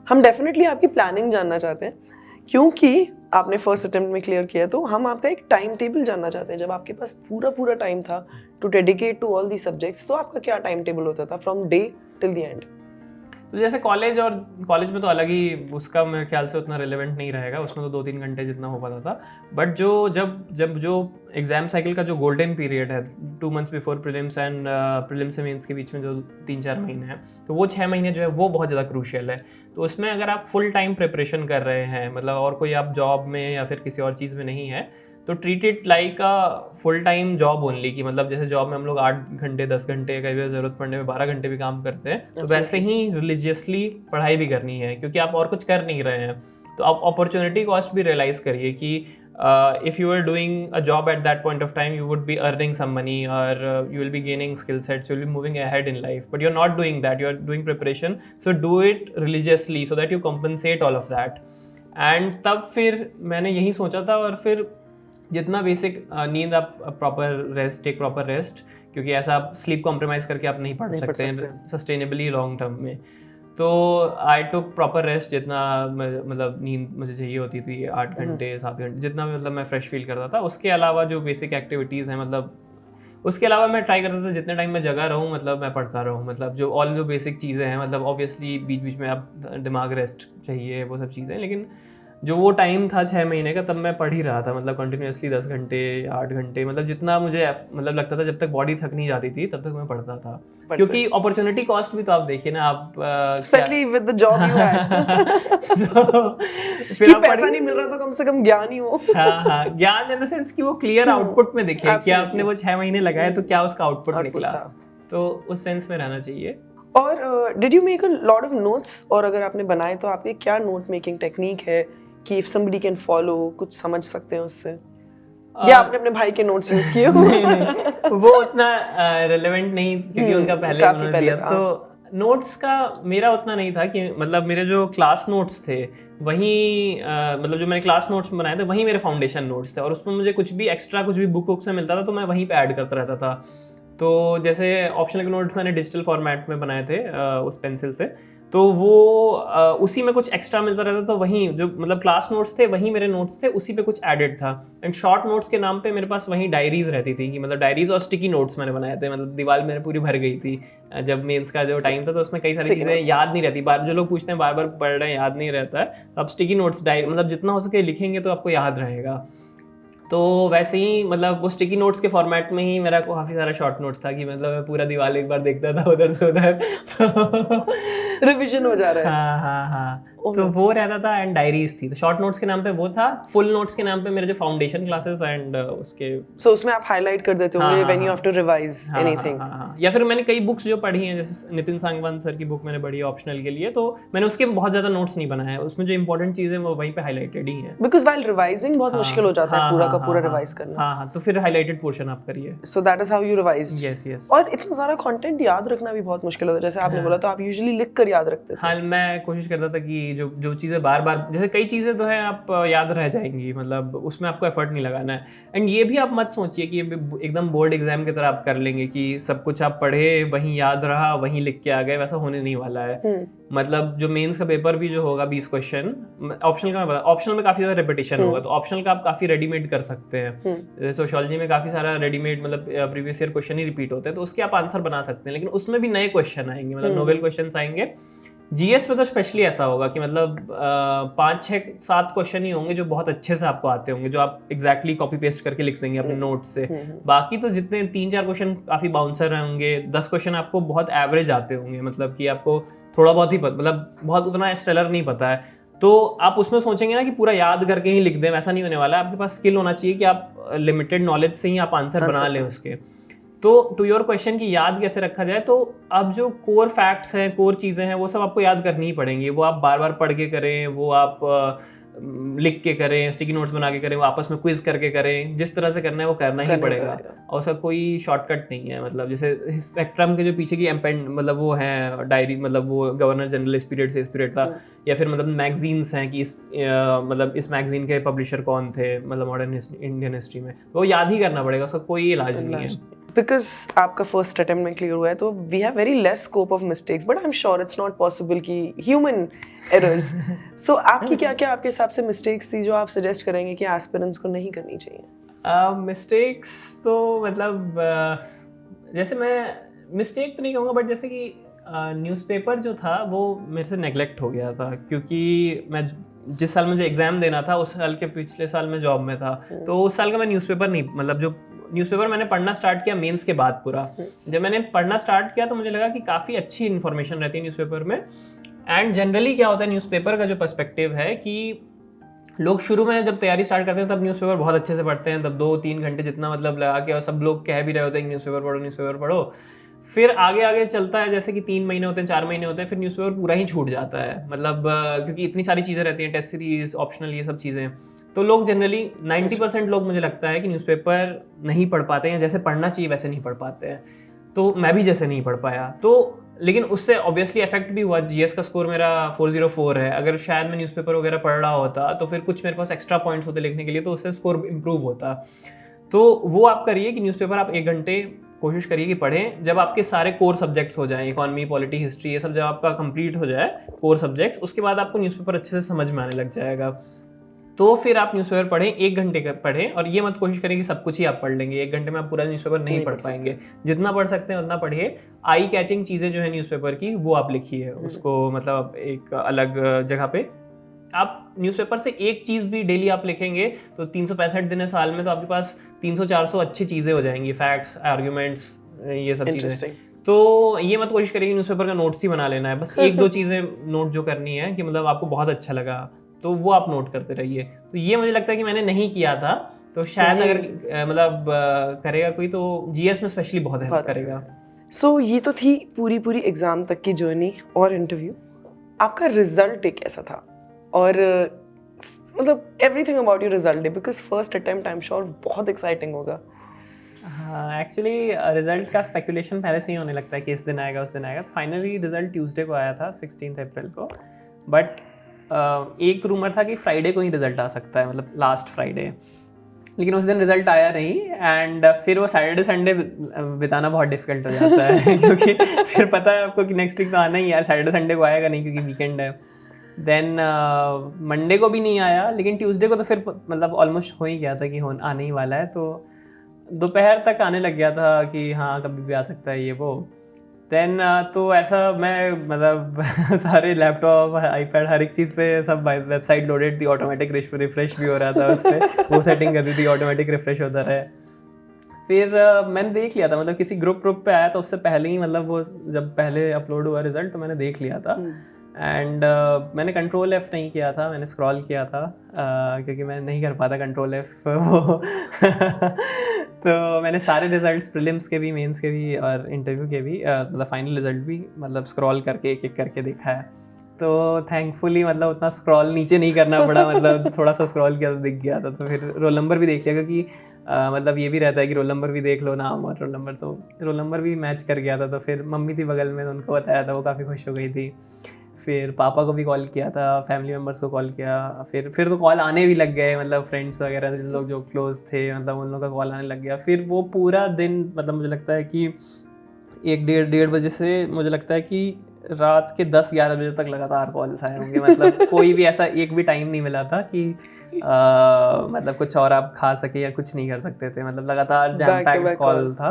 हम definitely आपकी planning जानना चाहते हैं क्योंकि आपने फर्स्ट अटेम्प्ट में क्लियर किया, तो हम आपका एक टाइम टेबल जानना चाहते हैं। जब आपके पास पूरा टाइम था to dedicate to all the subjects, तो आपका क्या टाइम टेबल होता था from day till the end? तो जैसे कॉलेज में तो अलग ही, उसका मेरे ख्याल से उतना रिलेवेंट नहीं रहेगा, उसमें तो 2-3 घंटे जितना हो पाता था। बट जो एग्जाम साइकिल का जो गोल्डन पीरियड है 2 months before prelims and prelims से मेंस के बीच में जो 3-4 महीने हैं, तो वो 6 महीने जो है वो बहुत ज़्यादा क्रूशियल है। तो उसमें अगर आप फुल टाइम प्रिपरेशन कर रहे हैं, मतलब और कोई आप जॉब में या फिर किसी और चीज़ में नहीं है, तो treat it like a full time job only, कि मतलब जैसे जॉब में हम लोग 8 घंटे 10 घंटे, कई बार ज़रूरत पड़ने में 12 घंटे भी काम करते हैं, तो वैसे ही रिलीजियसली पढ़ाई भी करनी है, क्योंकि आप और कुछ कर नहीं रहे हैं। तो आप अपॉर्चुनिटी कॉस्ट भी रियलाइज़ करिए कि if you are doing a job at that point of time, you would be earning some money or you will be gaining skill sets, you will be moving ahead in life, but you're not doing that, you are doing preparation, so do it religiously so that you compensate all of that. And तब फिर मैंने यही सोचा था, और फिर जितना basic नींद आप टेक प्रॉपर रेस्ट, क्योंकि ऐसा आप स्लीप कॉम्प्रोमाइज़ करके आप नहीं पढ़ सकते हैं सस्टेनेबली लॉन्ग टर्म में। तो आई टुक प्रॉपर रेस्ट, जितना मतलब नींद मुझे चाहिए होती थी 8 घंटे 7 घंटे, जितना मतलब मैं फ्रेश फील करता था। उसके अलावा जो बेसिक एक्टिविटीज़ हैं, मतलब उसके अलावा मैं ट्राई करता था जितने टाइम मैं जगह रहूँ मतलब मैं पढ़ता रहूँ, मतलब जो बेसिक चीज़ें हैं, मतलब ऑब्वियसली बीच बीच में आप दिमाग रेस्ट चाहिए वो सब चीज़ें, लेकिन जो वो टाइम था 6 महीने का, तब मैं पढ़ ही रहा था, मतलब कंटिन्यूअसली 10 घंटे 8 घंटे, मतलब जितना मुझे मतलब लगता था, जब तक बॉडी थक नहीं जाती थी तब तक मैं पढ़ता था। क्योंकि अपॉर्चुनिटी कॉस्ट भी तो आप देखिए ना, आप specially with the job you had, फिर कि आप पैसा नहीं मिल रहा तो कम से कम ज्ञान ही हो। हाँ, ज्ञान इन द सेंस कि वो क्लियर आउटपुट में दिखे कि absolutely. आपने वो 6 महीने लगाए तो क्या उसका आउटपुट निकला, था। तो उस सेंस में रहना चाहिए। और did you make a lot of notes, और अगर आपने बनाए तो आपकी क्या नोट मेकिंग टेक्निक है कि इफ समबडी कैन फॉलो, कुछ समझ सकते हैं उससे, या आपने अपने भाई के नोट्स यूज किए? नहीं, वो उतना रिलेवेंट नहीं, क्योंकि उनका पहले काफी उन्होंने पहले दिया, तो नोट्स का मेरा उतना नहीं था कि मतलब मेरे जो क्लास नोट्स थे वही मतलब जो मैंने क्लास नोट्स बनाए थे वही मेरे फाउंडेशन नोट्स थे, और उसमें मुझे कुछ भी एक्स्ट्रा कुछ भी बुक से मिलता था तो मैं वहीं पे ऐड करता रहता था। तो जैसे ऑप्शनल के नोट्स मैंने डिजिटल फॉर्मेट में बनाए थे उस पेंसिल से, तो वो उसी में कुछ एक्स्ट्रा मिलता रहता, तो वहीं जो मतलब क्लास नोट्स थे वहीं मेरे नोट्स थे, उसी पे कुछ एडेड था। एंड शॉर्ट नोट्स के नाम पे मेरे पास वहीं डायरीज रहती थी, कि मतलब डायरीज और स्टिकी नोट्स मैंने बनाए थे, मतलब दीवार मेरे पूरी भर गई थी जब मेंस का जो टाइम था, तो उसमें कई सारी चीज़ें याद नहीं रहती, बार जो लोग पूछते हैं बार बार पढ़ रहे हैं याद नहीं रहता है, तो आप स्टिकी नोट्स डायरी मतलब जितना हो सके लिखेंगे तो आपको याद रहेगा। तो वैसे ही मतलब वो स्टिकी नोट्स के फॉर्मेट में ही मेरा काफ़ी सारा शॉर्ट नोट्स था, कि मतलब मैं पूरा दीवार एक बार देखता था उधर से उधर, तो रिवीजन हो जा रहा है। हाँ हाँ हाँ, तो वो रहता था। एंड डायरीज थी, तो शॉर्ट नोट्स के नाम पे वो था, फुल नोट्स के नाम पे मेरे जो फाउंडेशन क्लासेस एंड उसके सो उसमें आप हाईलाइट कर देते होंगे when you have to revise anything. या फिर मैंने कई बुक्स जो पढ़ी हैं, जैसे नितिन सांगवान सर की बुक मैंने पढ़ी है ऑप्शनल के लिए, तो मैंने उसके बहुत ज्यादा नोट्स नहीं बनाए, उसमें जो इंपॉर्टेंट चीजें वो वहीं पे हाईलाइटेड ही हैं, बिकॉज़ व्हाइल रिवाइजिंग बहुत मुश्किल हो जाता है पूरा का पूरा रिवाइज करना। हाँ, तो फिर हाईलाइटेड पोर्शन आप करिए। So that is how you revised. Yes. और इतना सारा कंटेंट याद रखना भी बहुत मुश्किल होता है, जैसे आपने बोला, तो आप यूजुअली लिख कर याद रखते थे। हाँ, मैं कोशिश करता था कि जो चीज़ें बार बार, जैसे कई चीज़ें तो हैं आप याद रह जाएंगी, मतलब उसमें आपको एफर्ट नहीं लगाना है। एंड ये भी आप मत सोचिए कि एकदम बोर्ड एग्जाम की तरह आप कर लेंगे कि सब कुछ आप पढ़े वहीं याद रहा वहीं लिख के आ गए, वैसा होने नहीं वाला है। मतलब जो मेंस का पेपर भी जो होगा 20 क्वेश्चन, ऑप्शनल का मैं बता, ऑप्शनल में काफ़ी ज़्यादा रेपिटेशन होगा, तो ऑप्शनल का आप काफ़ी रेडीमेड कर सकते हैं। सोशियोलॉजी में काफ़ी सारा रेडीमेड मतलब प्रीवियस ईयर क्वेश्चन ही रिपीट होते हैं, तो उसके आप आंसर बना सकते हैं, लेकिन उसमें भी नए क्वेश्चन आएंगे, मतलब नोवेल क्वेश्चन आएंगे। जीएस में तो स्पेशली ऐसा होगा कि मतलब 5 6 7 क्वेश्चन ही होंगे जो बहुत अच्छे से आपको आते होंगे, जो आप एग्जैक्टली कॉपी पेस्ट करके लिख देंगे अपने नोट्स से। बाकी तो जितने 3-4 क्वेश्चन काफ़ी बाउंसर होंगे, 10 क्वेश्चन आपको बहुत एवरेज आते होंगे, मतलब कि आपको थोड़ा बहुत ही मतलब बहुत उतना स्टेलर नहीं पता है, तो आप उसमें सोचेंगे ना कि पूरा याद करके ही लिख दें, वैसा नहीं होने वाला है। आपके पास स्किल होना चाहिए कि आप लिमिटेड नॉलेज से ही आप आंसर बना लें उसके। तो टू योर क्वेश्चन की याद कैसे रखा जाए, तो अब जो कोर फैक्ट्स हैं, कोर चीज़ें हैं, वो सब आपको याद करनी ही पड़ेंगी। वो आप बार बार पढ़ के करें, वो आप लिख के करें, स्टिकी नोट्स बना के करें, वो आपस में क्विज करके करें, जिस तरह से करना है वो करना ही पड़ेगा, और उसका कोई शॉर्टकट नहीं है। मतलब जैसे स्पेक्ट्रम के जो पीछे की एम्पेंड मतलब वो है डायरी, मतलब वो गवर्नर जनरल इस पीरियड से इस पीरियड था, या फिर मतलब मैगजीन्स हैं कि मतलब इस मैगजीन के पब्लिशर कौन थे, मतलब मॉडर्न इंडियन हिस्ट्री में, वो याद ही करना पड़ेगा, उसका कोई इलाज नहीं है। बिकॉज आपका फर्स्ट अटेम्प्ट में क्लियर हुआ है, तो we have very less scope of mistakes, but I am sure it's not possible कि ह्यूमन एरर्स। सो आपकी क्या क्या आपके हिसाब से मिस्टेक्स थी जो आप सजेस्ट करेंगे कि एस्पिरेंट्स को नहीं करनी चाहिए? मिस्टेक्स तो मतलब जैसे मैं मिस्टेक तो नहीं कहूँगा, बट जैसे कि न्यूज़पेपर जो था वो मेरे से नेगलेक्ट हो गया था, क्योंकि मैं जिस साल मुझे एग्ज़ाम देना था उस साल के पिछले साल मैं जॉब में था, तो उस साल का मैं न्यूज़पेपर नहीं, मतलब जो न्यूज़पेपर मैंने पढ़ना स्टार्ट किया मेंस के बाद पूरा, जब मैंने पढ़ना स्टार्ट किया तो मुझे लगा कि काफ़ी अच्छी इन्फॉर्मेशन रहती है न्यूज़पेपर में। एंड जनरली क्या होता है न्यूज़पेपर का जो पर्सपेक्टिव है कि लोग शुरू में जब तैयारी स्टार्ट करते हैं तब न्यूज़पेपर बहुत अच्छे से पढ़ते हैं, तब 2-3 घंटे जितना मतलब लगा के, और सब लोग कह भी रहे होते हैं न्यूज़पेपर पढ़ो। फिर आगे आगे चलता है, जैसे कि 3 महीने होते हैं, 4 महीने होते हैं, फिर न्यूज़पेपर पूरा ही छूट जाता है, मतलब क्योंकि इतनी सारी चीज़ें रहती हैं, टेस्ट सीरीज, ऑप्शनल, ये सब चीज़ें। तो लोग जनरली 90% लोग मुझे लगता है कि न्यूज़पेपर नहीं पढ़ पाते हैं, जैसे पढ़ना चाहिए वैसे नहीं पढ़ पाते हैं, तो मैं भी जैसे नहीं पढ़ पाया। तो लेकिन उससे ऑब्वियसली इफेक्ट भी हुआ, जीएस का स्कोर मेरा 404 है, अगर शायद मैं न्यूज़पेपर वगैरह पढ़ रहा होता तो फिर कुछ मेरे पास एक्स्ट्रा पॉइंट्स होते लिखने के लिए, तो उससे स्कोर इंप्रूव होता। तो वो आप करिए कि न्यूज़पेपर आप 1 घंटे कोशिश करिए कि पढ़ें, जब आपके सारे कोर सब्जेक्ट्स हो जाएं, इकोनॉमी, पॉलिटी, हिस्ट्री, ये सब जब आपका कंप्लीट हो जाए कोर सब्जेक्ट्स, उसके बाद आपको न्यूज़पेपर अच्छे से समझ में आने लग जाएगा। तो फिर आप न्यूज़पेपर पढ़ें, 1 घंटे का पढ़ें, और ये मत कोशिश करें कि सब कुछ ही आप पढ़ लेंगे। 1 घंटे में आप पूरा न्यूज़पेपर नहीं पढ़ पाएंगे, जितना पढ़ सकते हैं उतना पढ़िए। आई कैचिंग चीज़ें जो है न्यूज़पेपर की वो आप लिखिए उसको, मतलब एक अलग जगह पे आप न्यूज़पेपर से एक चीज़ भी डेली आप लिखेंगे तो 365 दिन है साल में, तो आपके पास 300-400 अच्छी चीज़ें हो जाएंगी, फैक्ट्स, आर्ग्यूमेंट्स, ये सब चीज़ें। तो ये मत कोशिश करिए न्यूज़पेपर का नोट्स ही बना लेना है, बस एक दो चीज़ें नोट जो करनी है कि मतलब आपको बहुत अच्छा लगा तो वो आप नोट करते रहिए। तो ये मुझे लगता है कि मैंने नहीं किया था, तो शायद अगर मतलब करेगा कोई तो जीएस में स्पेशली बहुत हेल्प करेगा। सो ये तो थी पूरी पूरी एग्जाम तक की जर्नी और इंटरव्यू। आपका रिजल्ट डे कैसा था? और मतलब everything about your result day, because first attempt I am sure बहुत एक्साइटिंग होगा। हाँ, एक्चुअली रिजल्ट का स्पेकुलेशन पहले से ही होने लगता है कि इस दिन आएगा उस दिन आएगा। फाइनली रिजल्ट ट्यूसडे को आया था, 16 अप्रैल को, बट एक रूमर था कि फ्राइडे को ही रिजल्ट आ सकता है, मतलब लास्ट फ्राइडे, लेकिन उस दिन रिजल्ट आया नहीं। एंड फिर वो सैटरडे संडे बिताना बहुत डिफिकल्ट हो जाता है क्योंकि फिर पता है आपको कि नेक्स्ट वीक तो आना ही यार, सैटरडे संडे को आएगा नहीं क्योंकि वीकेंड है। देन मंडे को भी नहीं आया, लेकिन ट्यूसडे को तो फिर मतलब ऑलमोस्ट हो ही गया था कि आने ही वाला है, तो दोपहर तक आने लग गया था कि हाँ कभी भी आ सकता है ये वो। देन तो ऐसा मैं मतलब सारे लैपटॉप, आईपैड, हर एक चीज़ पे सब वेबसाइट लोडेड थी, ऑटोमेटिक रिफ्रेश भी हो रहा था उस पर, वो सेटिंग कर दी थी ऑटोमेटिक रिफ्रेश होता रहे। फिर मैंने देख लिया था, मतलब किसी ग्रुप पे आया था उससे पहले ही, मतलब वो जब पहले अपलोड हुआ रिजल्ट तो मैंने देख लिया था। एंड मैंने कंट्रोल F नहीं किया था, मैंने स्क्रॉल किया था क्योंकि मैं नहीं कर पाता कंट्रोल F वो तो मैंने सारे रिजल्ट्स, प्रीलिम्स के भी, मेंस के भी और इंटरव्यू के भी, मतलब फाइनल रिजल्ट भी मतलब स्क्रॉल करके एक एक करके देखा है। तो थैंकफुली मतलब उतना स्क्रॉल नीचे नहीं करना पड़ा, मतलब थोड़ा सा स्क्रॉल किया तो दिख गया था। तो फिर रोल नंबर भी देख लिया, क्योंकि मतलब ये भी रहता है कि रोल नंबर भी देख लो, नाम और रोल नंबर, तो रोल नंबर भी मैच कर गया था। तो फिर मम्मी थी बगल में, तो उनको बताया था, वो काफ़ी खुश हो गई थी। फिर पापा को भी कॉल किया था, फैमिली मेम्बर्स को कॉल किया, फिर तो कॉल आने भी लग गए, मतलब फ्रेंड्स वगैरह जिन लोग जो क्लोज थे, मतलब उन लोगों का कॉल आने लग गया। फिर वो पूरा दिन मतलब मुझे लगता है कि 1 डेढ़ बजे से मुझे लगता है कि रात के 10-11 बजे तक लगातार कॉल्स आए होंगे, मतलब कोई भी ऐसा एक भी टाइम नहीं मिला था कि मतलब कुछ और आप खा सके या कुछ नहीं कर सकते थे, मतलब लगातार जैम पैक्ड कॉल था।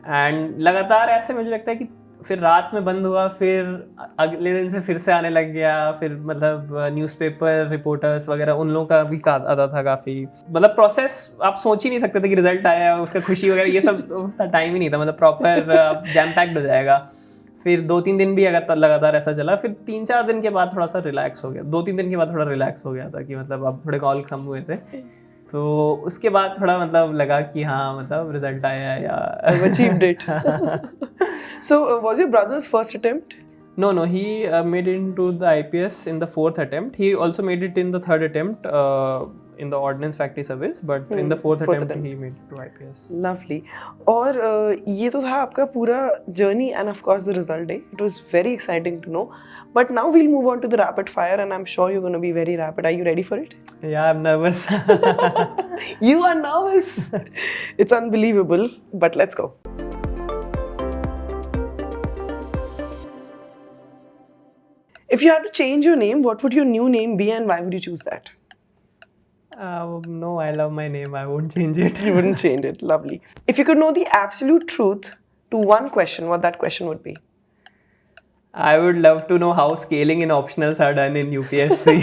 एंड लगातार ऐसे मुझे लगता है कि फिर रात में बंद हुआ, फिर अगले दिन से फिर से आने लग गया। फिर मतलब न्यूज़पेपर रिपोर्टर्स वगैरह उन लोगों का भी आता था काफ़ी, मतलब प्रोसेस आप सोच ही नहीं सकते थे कि रिजल्ट आया, उसका खुशी वगैरह ये सब उतना टाइम ही नहीं था, मतलब प्रॉपर जैम पैक्ड हो जाएगा। फिर 2-3 दिन भी अगर लगातार ऐसा चला, फिर 3-4 दिन के बाद थोड़ा सा रिलैक्स हो गया, 2-3 दिन के बाद थोड़ा रिलैक्स हो गया था कि मतलब अब थोड़े कॉल कम हुए थे, तो उसके बाद थोड़ा मतलब लगा कि हाँ मतलब रिजल्ट आया या I've achieved it. So, was your brother's first attempt? No, he made it into the IPS in the 4th attempt. He also made it in the 3rd attempt in the Ordnance Factory Service, but in the 4th attempt he made it to IPS. Lovely. और ये तो था आपका पूरा journey and of course the result day. It was very exciting to know. But now we'll move on to the rapid fire, and I'm sure you're going to be very rapid. Are you ready for it? Yeah, I'm nervous. You are nervous. It's unbelievable, but let's go. If you had to change your name, what would your new name be and why would you choose that? No, I love my name. I won't change it. You wouldn't change it. Lovely. If you could know the absolute truth to one question, what that question would be? I would love to know how scaling and optionals are done in UPSC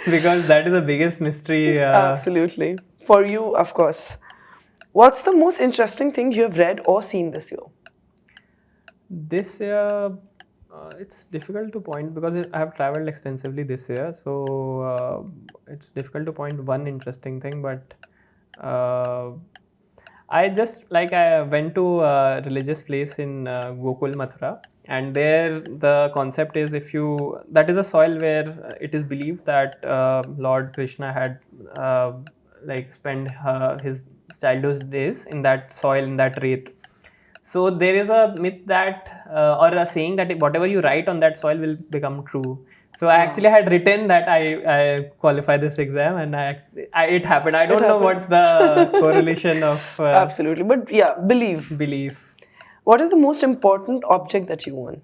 because that is the biggest mystery. Absolutely. For you, of course. What's the most interesting thing you have read or seen this year? This year, it's difficult to point because I have traveled extensively this year, so it's difficult to point one interesting thing. But I went to a religious place in Gokul, Mathura, and there the concept is that is a soil where it is believed that Lord Krishna had spent his childhood days in that soil, in that wreath. So there is a myth that or a saying that whatever you write on that soil will become true. So I actually had written that I qualify this exam, and it happened. I don't know what's the correlation of Absolutely, but yeah, belief. What is the most important object that you won?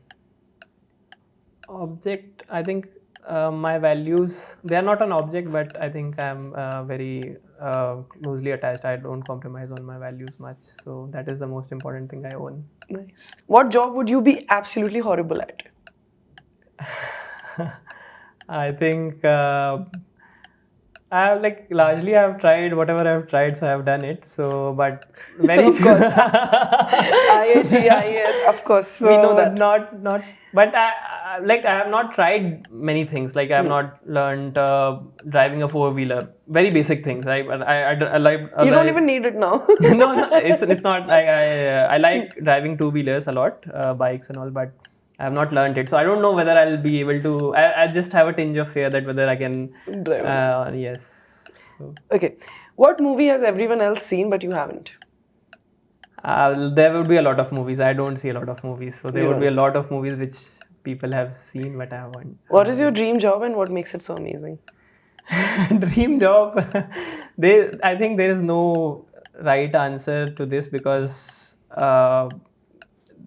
Object, I think my values. They are not an object, but I think I'm very closely attached. I don't compromise on my values much. So that is the most important thing I own. Nice. What job would you be absolutely horrible at? I think I have like largely I've tried whatever I've tried, so I've done it. So, but very Of few. course. IIT, IAS, of course, we know So that. not, but I have not tried many things. Like I have not learned driving a four-wheeler. Very basic things. I like. You don't even need it now. No, it's not. I like driving two-wheelers a lot, bikes and all, but I have not learned it. So I don't know whether I'll be able to. I just have a tinge of fear that whether I can. Drive it. Yes. So, Okay. What movie has everyone else seen but you haven't? there would be a lot of movies. I don't see a lot of movies, so there You would be a don't. lot of movies which people have seen, but I haven't. What is your dream job and what makes it so amazing? Dream job? I think there is no right answer to this because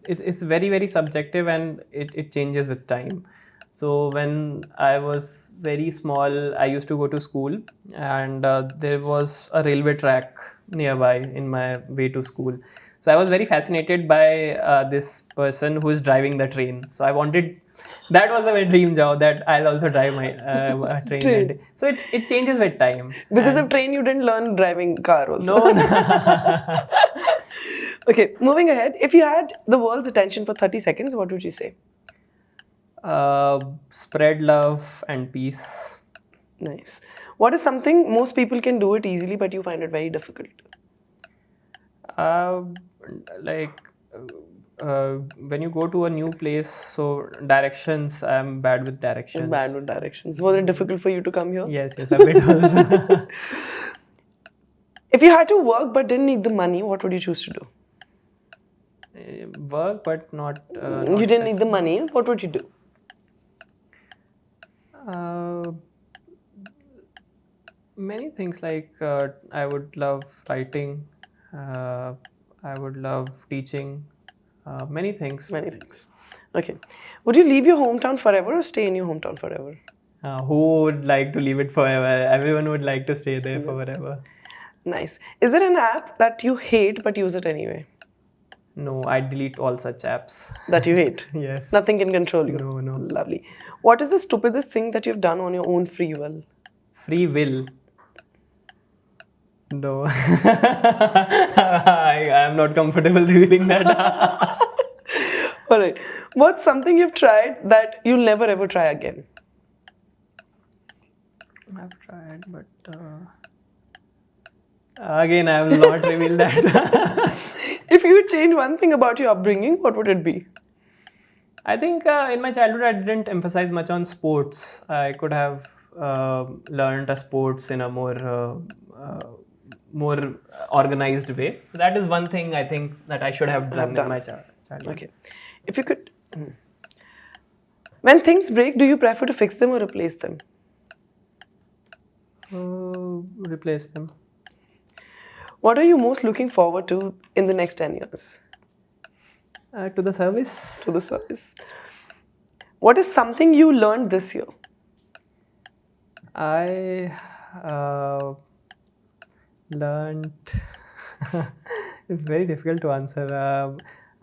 it's very very subjective and it changes with time. So when I was very small, I used to go to school, and there was a railway track nearby in my way to school. So I was very fascinated by this person who is driving the train. So I wanted, that was my dream job, that I'll also drive my train Train. one day. So it changes with time. Because And of train, you didn't learn driving car also. no. Okay, moving ahead. If you had the world's attention for 30 seconds, what would you say? Spread love and peace. Nice. What is something most people can do it easily, but you find it very difficult? Uh, like when you go to a new place, so directions, I'm bad with directions. Bad with directions. Was it difficult for you to come here? Yes, a bit also. If you had to work but didn't need the money, what would you choose to do? Work, but not. You didn't need the money, what would you do? Many things, like I would love writing. I would love teaching. Many things. Many things. Okay. Would you leave your hometown forever or stay in your hometown forever? Who would like to leave it forever? Everyone would like to stay there forever. Nice. Is there an app that you hate but use it anyway? No, I delete all such apps. That you hate? Yes. Nothing can control you? No. Lovely. What is the stupidest thing that you've done on your own free will? Free will. No. I am not comfortable revealing that. Alright. What's something you've tried that you'll never ever try again? I've tried, but again, I will not reveal that. If you would change one thing about your upbringing, what would it be? I think in my childhood, I didn't emphasize much on sports. I could have learned a sports in a more organized way. That is one thing I think that I should have done in my childhood. Okay. If you could. When things break, do you prefer to fix them or replace them? Replace them. What are you most looking forward to in the next 10 years? To the service. To the service. What is something you learned this year? I learned. It's very difficult to answer.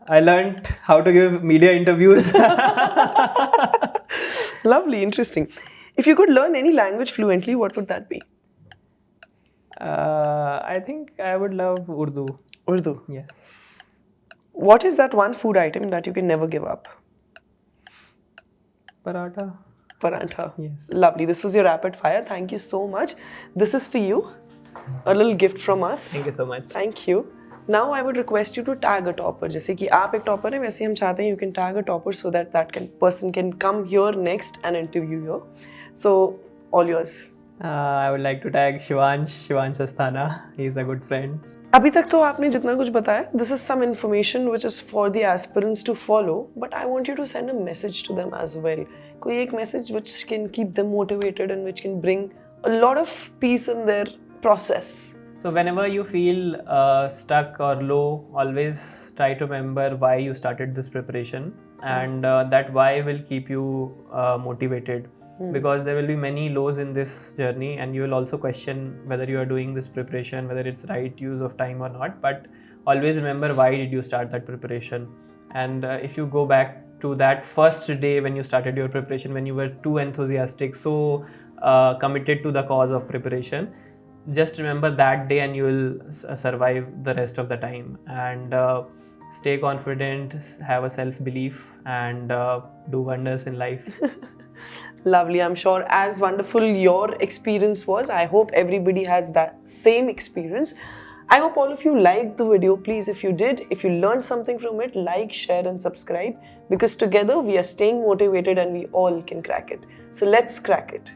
I learned how to give media interviews. Lovely, interesting. If you could learn any language fluently, what would that be? I think I would love Urdu. Urdu. Yes. What is that one food item that you can never give up? Paratha. Parantha. Yes. Lovely. This was your rapid fire. Thank you so much. This is for you. A little gift from us. Thank you so much. Thank you. Now I would request you to tag a topper. जैसे कि आप एक topper हैं, वैसे हम चाहते हैं you can tag a topper so that person can come here next and interview you. So all yours. I would like to tag Shivansh Asthana. He's a good friend. अभी तक तो आपने जितना कुछ बताया, this is some information which is for the aspirants to follow, but I want you to send a message to them as well. कोई एक message which can keep them motivated and which can bring a lot of peace in their process. So whenever you feel stuck or low, always try to remember why you started this preparation, and that why will keep you motivated. Because there will be many lows in this journey, and you will also question whether you are doing this preparation, whether it's right use of time or not. But always remember why did you start that preparation, and if you go back to that first day when you started your preparation, when you were too enthusiastic, so committed to the cause of preparation. Just remember that day and you will survive the rest of the time. And stay confident, have a self-belief, and do wonders in life. Lovely. I'm sure as wonderful your experience was, I hope everybody has that same experience. I hope all of you liked the video. Please, if you did, if you learned something from it, like, share and subscribe, because together we are staying motivated and we all can crack it. So let's crack it.